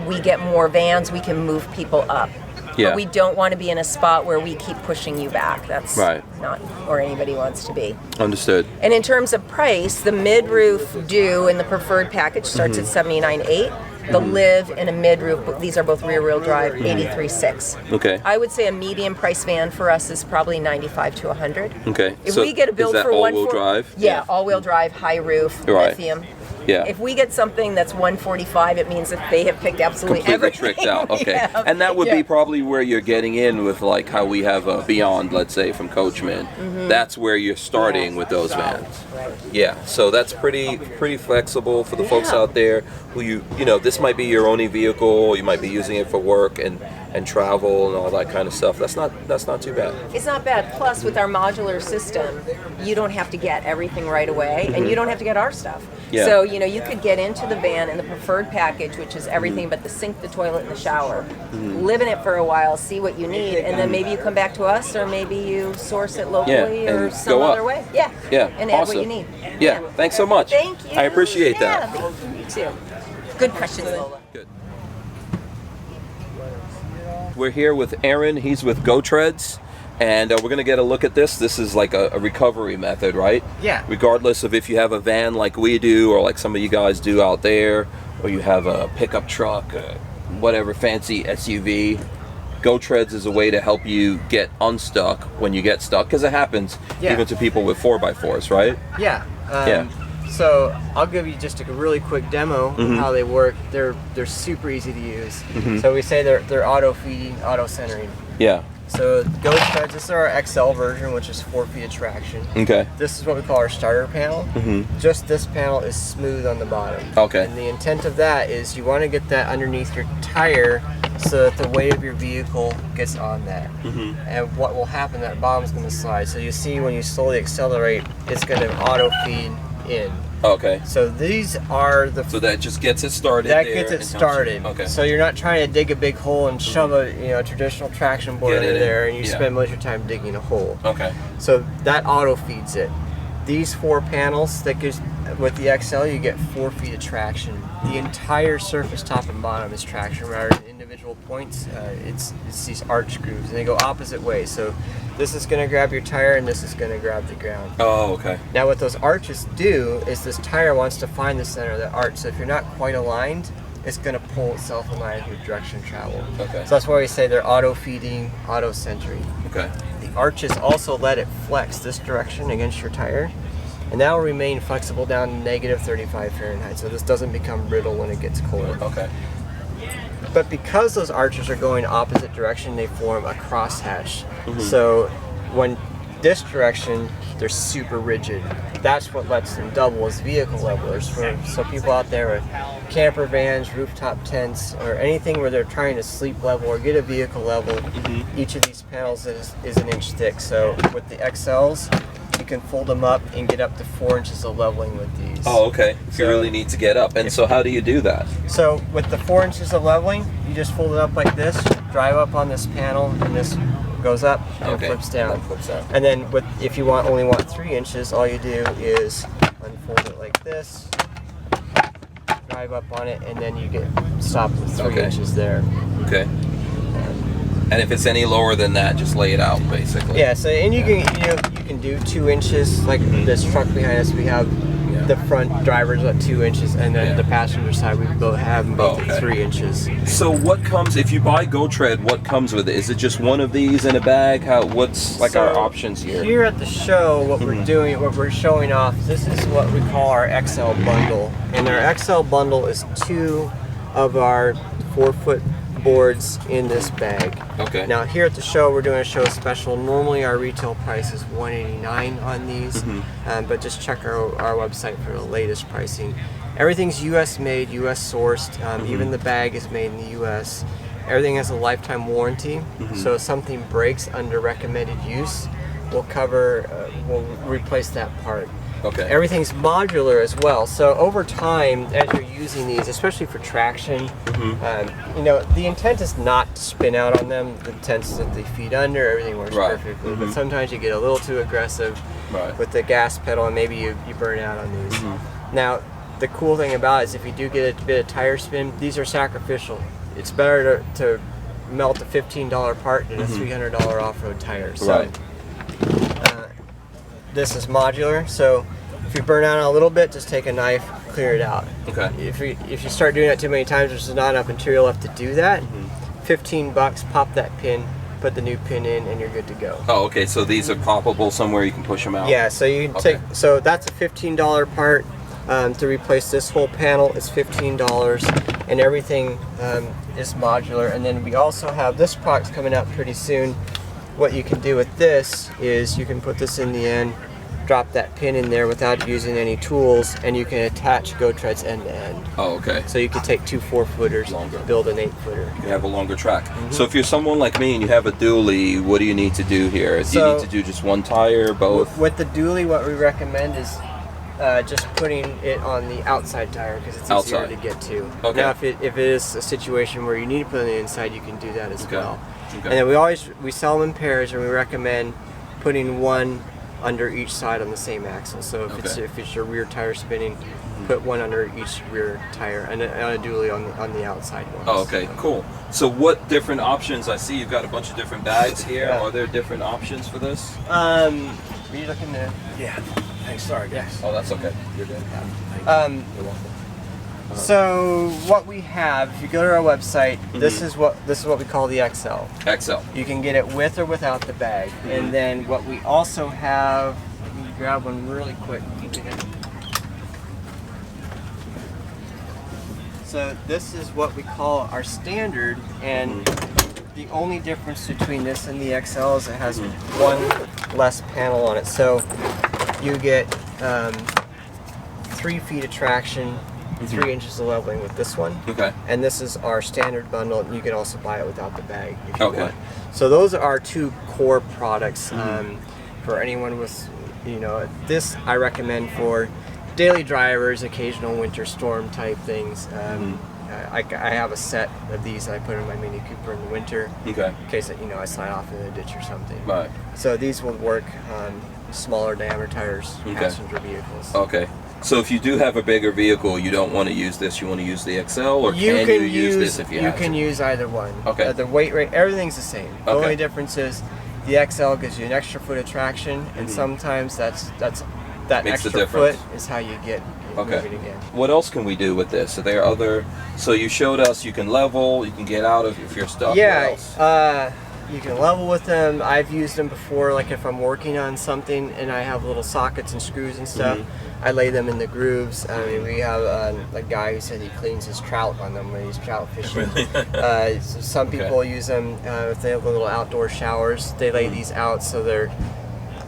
we get more vans, we can move people up. Yeah. But we don't want to be in a spot where we keep pushing you back. That's Right. not where anybody wants to be. Understood. And in terms of price, the mid-roof due in the preferred package starts at $79,800. The live and a mid-roof, these are both rear-wheel drive, $83,600. Okay. I would say a medium price van for us is probably $95,000 to $100,000. Okay. If So we get a build is that for all-wheel 140 drive? yeah, all-wheel drive, high roof, Right. lithium. Yeah. If we get something that's 145, it means that they have picked absolutely Completely everything. tricked out. Okay. Yeah. And that would Yeah. be probably where you're getting in with like how we have a Beyond, let's say, from Coachman. That's where you're starting with those vans. Right. Yeah. So that's pretty flexible for the folks out there who this might be your only vehicle, you might be using it for work and travel and all that kind of stuff. That's not too bad. It's not bad. Plus, with our modular system, you don't have to get everything right away, and you don't have to get our stuff. Yeah. So, you could get into the van in the preferred package, which is everything but the sink, the toilet, and the shower. Live in it for a while, see what you need, and then maybe you come back to us, or maybe you source it locally Yeah, or and some go up. other way. Yeah. Yeah. And add awesome. what you need. Yeah. Thanks so much. Thank you. I appreciate Yeah, that. thank you too. Good questions, Lola. Good. We're here with Aaron. He's with Go Treads, and we're going to get a look at this. This is like a recovery method, right? Yeah. Regardless of if you have a van like we do, or like some of you guys do out there, or you have a pickup truck, whatever fancy SUV, Go Treads is a way to help you get unstuck when you get stuck, because it happens Yeah. even to people with 4x4s, right? Yeah. Yeah. So I'll give you just a really quick demo of how they work. They're super easy to use. So we say they're auto feeding, auto centering. Yeah. So Go Treads, this is our XL version, which is 4 feet of traction. Okay. This is what we call our starter panel. Just this panel is smooth on the bottom. Okay. And the intent of that is you want to get that underneath your tire so that the weight of your vehicle gets on that. And what will happen, that bottom's going to slide. So you see when you slowly accelerate, it's going to auto feed in. Okay. So these are the So that just gets it started. that there gets it and helps you- started. Okay. So you're not trying to dig a big hole and shove a traditional traction board Get it in in. there, and you Yeah. spend most of your time digging a hole. Okay. So that auto feeds it. These 4 panels that gives with the XL, you get 4 feet of traction. The entire surface, top and bottom, is traction rather than individual points. It's these arch grooves, and they go opposite ways. So this is going to grab your tire, and this is going to grab the ground. Oh, okay. Now what those arches do is this tire wants to find the center of that arch. So if you're not quite aligned, it's going to pull itself in line with your direction of travel. Okay. So that's why we say they're auto feeding, auto centering. Okay. The arches also let it flex this direction against your tire, and that will remain flexible down to negative 35 Fahrenheit. So this doesn't become brittle when it gets cold. Okay. But because those arches are going opposite direction, they form a crosshatch. So when this direction, they're super rigid. That's what lets them double as vehicle levelers. So people out there with camper vans, rooftop tents, or anything where they're trying to sleep level or get a vehicle level, each of these panels is 1 inch thick. So with the XLs, you can fold them up and get up to 4 inches of leveling with these. Oh, okay. If you really need to get up. And so how do you do that? So with the 4 inches of leveling, you just fold it up like this, drive up on this panel, and this goes up and flips down. And then if you only want 3 inches, all you do is unfold it like this, drive up on it, and then you get stopped with 3 inches there. Okay. And if it's any lower than that, just lay it out, basically. Yeah. So and you can do 2 inches. Like this truck behind us, we have the front drivers at 2 inches, and then the passenger side we have them both at 3 inches. So what comes if you buy GoTread? What comes with it? Is it just one of these in a bag? What's like our options here? Here at the show, what we're doing, what we're showing off, this is what we call our XL bundle, and our XL bundle is 2 of our 4-foot boards in this bag. Okay. Now here at the show, we're doing a show special. Normally our retail price is $189 on these, but just check our website for the latest pricing. Everything's U.S. made, U.S. sourced. Even the bag is made in the U.S. Everything has a lifetime warranty, so if something breaks under recommended use, we'll replace that part. Okay. Everything's modular as well. So over time, as you're using these, especially for traction, the intent is not to spin out on them. The intent is that they feed under, everything works perfectly. But sometimes you get a little too aggressive with the gas pedal, and maybe you burn out on these. Now, the cool thing about it is if you do get a bit of tire spin, these are sacrificial. It's better to melt a $15 part than a $300 off-road tire. So, this is modular, so if you burn out a little bit, just take a knife, clear it out. Okay. If you start doing that too many times, there's not enough material left to do that. $15, pop that pin, put the new pin in, and you're good to go. Oh, okay. So these are poppable somewhere, you can push them out. Yeah. So you can so that's a $15 part. To replace this whole panel is $15, and everything is modular. And then we also have this product coming out pretty soon. What you can do with this is you can put this in the end, drop that pin in there without using any tools, and you can attach GoTreads end to end. Oh, okay. So you could take 2 4-footers, build an 8-footer. You have a longer track. So if you're someone like me and you have a dually, what do you need to do here? Do you need to do just one tire, both? With the dually, what we recommend is just putting it on the outside tire because it's easier to get to. Okay. Now, if it is a situation where you need to put it on the inside, you can do that as well. Okay. And then we sell them in pairs, and we recommend putting one under each side on the same axle. So if it's your rear tire spinning, put one under each rear tire, and a dually on the outside ones. Oh, okay, cool. So what different options? I see you've got a bunch of different bags here. Are there different options for this? Are you looking to? Yeah. Thanks. Sorry, guys. Oh, that's okay. You're good. You're welcome. So what we have, if you go to our website, this is what we call the XL. XL. You can get it with or without the bag. And then what we also have, let me grab one really quick. So this is what we call our standard, and the only difference between this and the XL is it has one less panel on it. So you get 3 feet of traction, 3 inches of leveling with this one. Okay. And this is our standard bundle. You can also buy it without the bag if you want. So those are our 2 core products for anyone with, this I recommend for daily drivers, occasional winter storm type things. I have a set of these that I put in my Mini Cooper in the winter. Okay. In case I slide off in a ditch or something. Right. So these will work on smaller diameter tires, passenger vehicles. Okay. So if you do have a bigger vehicle, you don't want to use this, you want to use the XL, or can you use this if you have to? You can use either one. Okay. The weight rate, everything's the same. The only difference is the XL gives you an extra foot of traction, and sometimes that makes extra foot is how you get moving again. What else can we do with this? Are there other? So you showed us you can level, you can get out of if you're stuck. Yeah. You can level with them. I've used them before, like if I'm working on something and I have little sockets and screws and stuff, I lay them in the grooves. I mean, we have a guy who said he cleans his trout on them when he's trout fishing. So some people use them if they have little outdoor showers. They lay these out so they're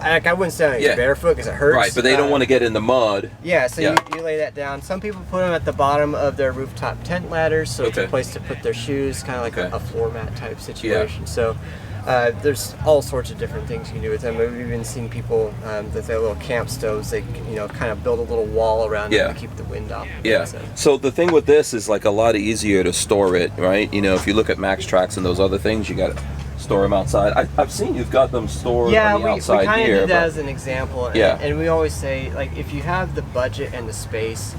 I wouldn't stand on it barefoot because it hurts. Right, but they don't want to get in the mud. Yeah, so you lay that down. Some people put them at the bottom of their rooftop tent ladders, so it's a place to put their shoes, kind of like a floor mat type situation. So there's all sorts of different things you can do with them. We've even seen people that their little camp stoves, they kind of build a little wall around it to keep the wind off. Yeah. So the thing with this is like a lot easier to store it, right? You know, if you look at Max Tracks and those other things, you got to store them outside. I've seen you've got them stored on the outside we kind here. of did that as an example. And we always say, like, if you have the budget and the space,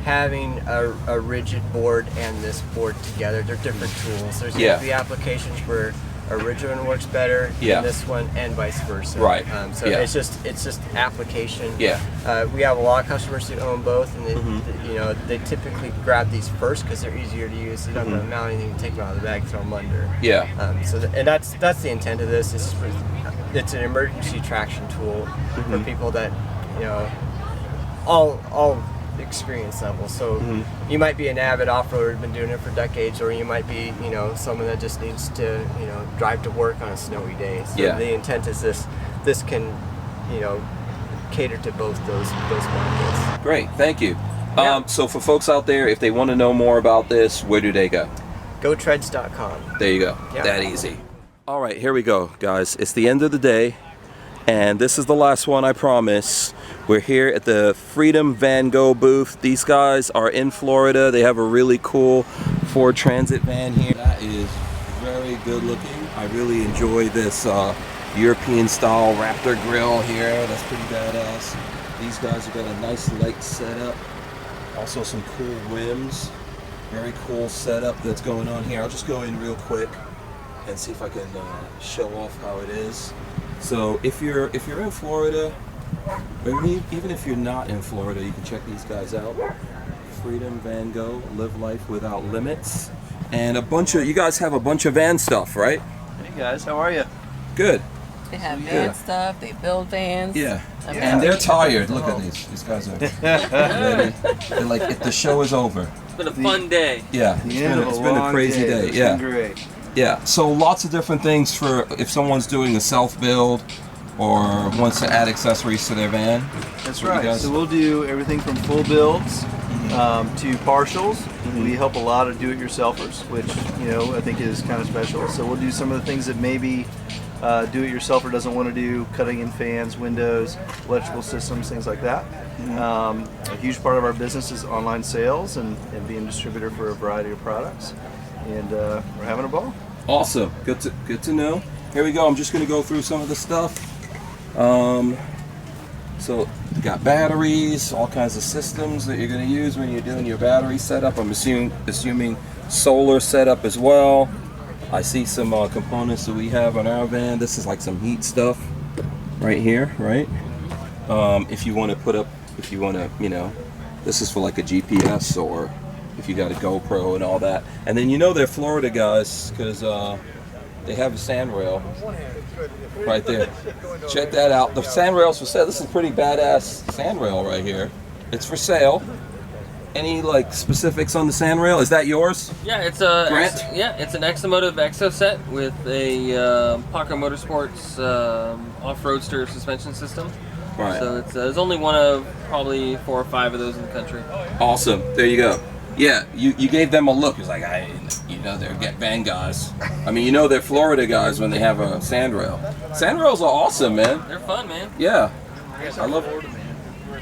having a rigid board and this board together, they're different tools. There's going to be applications where a rigid one works better than this one, and vice versa. Right. So it's just application. Yeah. We have a lot of customers who own both, and they typically grab these first because they're easier to use. You don't have to mount anything, take them out of the bag, throw them under. Yeah. And that's the intent of this. It's an emergency traction tool for people that all experience level. So you might be an avid off-roader, been doing it for decades, or you might be someone that just needs to drive to work on a snowy day. So the intent is this can cater to both those markets. Great, thank you. So for folks out there, if they want to know more about this, where do they go? GoTreads.com. There you go. That easy. All right, here we go, guys. It's the end of the day, and this is the last one, I promise. We're here at the Freedom Van Gogh booth. These guys are in Florida. They have a really cool Ford Transit van here. That is very good looking. I really enjoy this European style Raptor grill here. That's pretty badass. These guys have got a nice light setup. Also some cool rims. Very cool setup that's going on here. I'll just go in real quick and see if I can show off how it is. So if you're in Florida, or even if you're not in Florida, you can check these guys out. Freedom Van Gogh, live life without limits. And you guys have a bunch of van stuff, right? Hey guys, how are you? Good. They have van stuff, they build vans. Yeah. And they're tired. Look at these. These guys are ready. They're like, the show is over. It's been a fun day. Yeah. It's been a crazy day. It's been great. Yeah. So lots of different things for if someone's doing a self-build or wants to add accessories to their van. That's right. So we'll do everything from full builds to partials. We help a lot of do-it-yourselfers, which I think is kind of special. So we'll do some of the things that maybe do-it-yourselfer doesn't want to do, cutting in fans, windows, electrical systems, things like that. A huge part of our business is online sales and being a distributor for a variety of products. And we're having a ball. Awesome. Good to know. Here we go. I'm just going to go through some of the stuff. So you got batteries, all kinds of systems that you're going to use when you're doing your battery setup. I'm assuming solar setup as well. I see some components that we have on our van. This is like some heat stuff right here, right? If you want to this is for like a GPS, or if you got a GoPro and all that. And then they're Florida guys because they have a sand rail right there. Check that out. The sand rail's for sale. This is a pretty badass sand rail right here. It's for sale. Any specifics on the sand rail? Is that yours? Yeah, it's a Grant? it's an Exomotive Exo set with a Paco Motorsports off-roadster suspension system. Right. So there's only one of probably 4 or 5 of those in the country. Awesome. There you go. Yeah, you gave them a look. It's like, they're van guys. I mean, they're Florida guys when they have a sand rail. Sand rails are awesome, man. They're fun, man. Yeah. I love Florida man.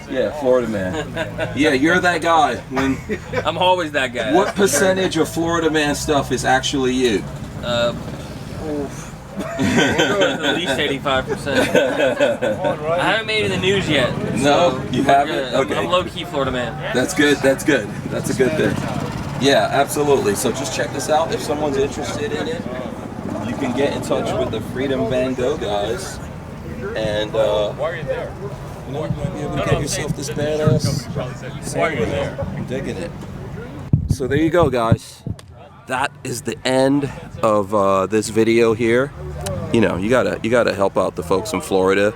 Yeah, Florida man. Yeah, you're that guy. I'm always that guy. What percentage of Florida man stuff is actually you? At least 85%. I haven't made it in the news yet. No, you haven't? Okay. I'm low-key Florida man. That's good. That's good. That's a good thing. Yeah, absolutely. So just check this out. If someone's interested in it, you can get in touch with the Freedom Van Gogh guys, and you might be able to get yourself this badass sand rail. I'm digging it. So there you go, guys. That is the end of this video here. You gotta help out the folks in Florida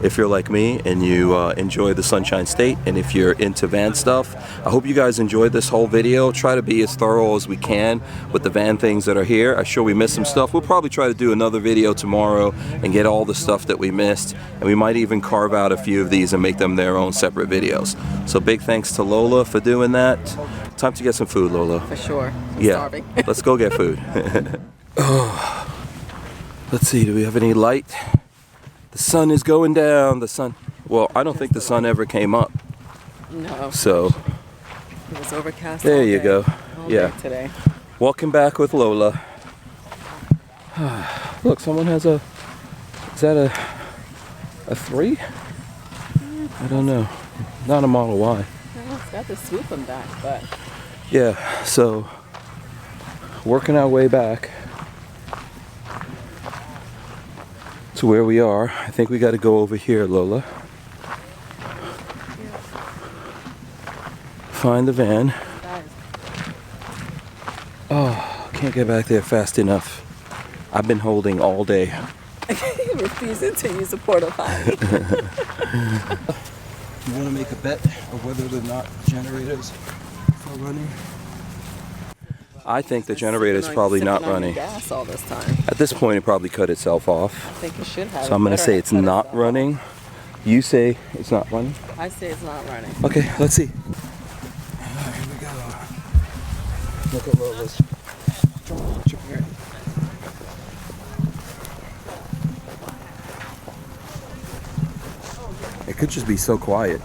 if you're like me and you enjoy the Sunshine State, and if you're into van stuff. I hope you guys enjoyed this whole video. Try to be as thorough as we can with the van things that are here. I'm sure we missed some stuff. We'll probably try to do another video tomorrow and get all the stuff that we missed, and we might even carve out a few of these and make them their own separate videos. So big thanks to Lola for doing that. Time to get some food, Lola. For sure. I'm Yeah, starving. let's go get food. Oh, let's see, do we have any light? The sun is going down. The sun, well, I don't think the sun ever came up. No. So It was overcast. there all you day. go. All Yeah. day today. Walking back with Lola. Look, someone has a, is that a 3? I don't know. Not a Model Y. No, it's got the swoop them back, but Yeah, so working our way back to where we are. I think we got to go over here, Lola. Find the van. Oh, can't get back there fast enough. I've been holding all day. refusing to use a porta potty. You want to make a bet of whether or not generators are running? I think the generator is probably not running. Gas all this time. At this point, it probably cut itself off. I think it should have. So I'm going to say it's not running. You say it's not running? I say it's not running. Okay, let's see. Here we go. Look at Lola's. It could just be so quiet.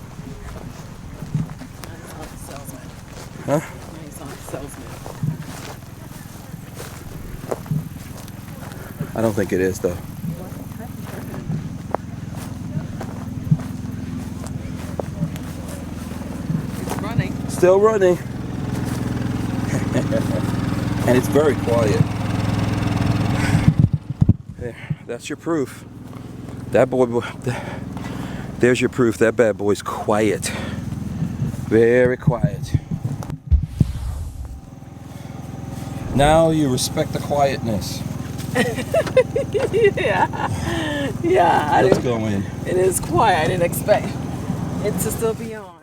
Huh? He's not a salesman. I don't think it is though. It's running. Still running. And it's very quiet. There, that's your proof. That boy, there's your proof. That bad boy's quiet. Very quiet. Now you respect the quietness. Yeah. Let's go in. It is quiet. I didn't expect it to still be on.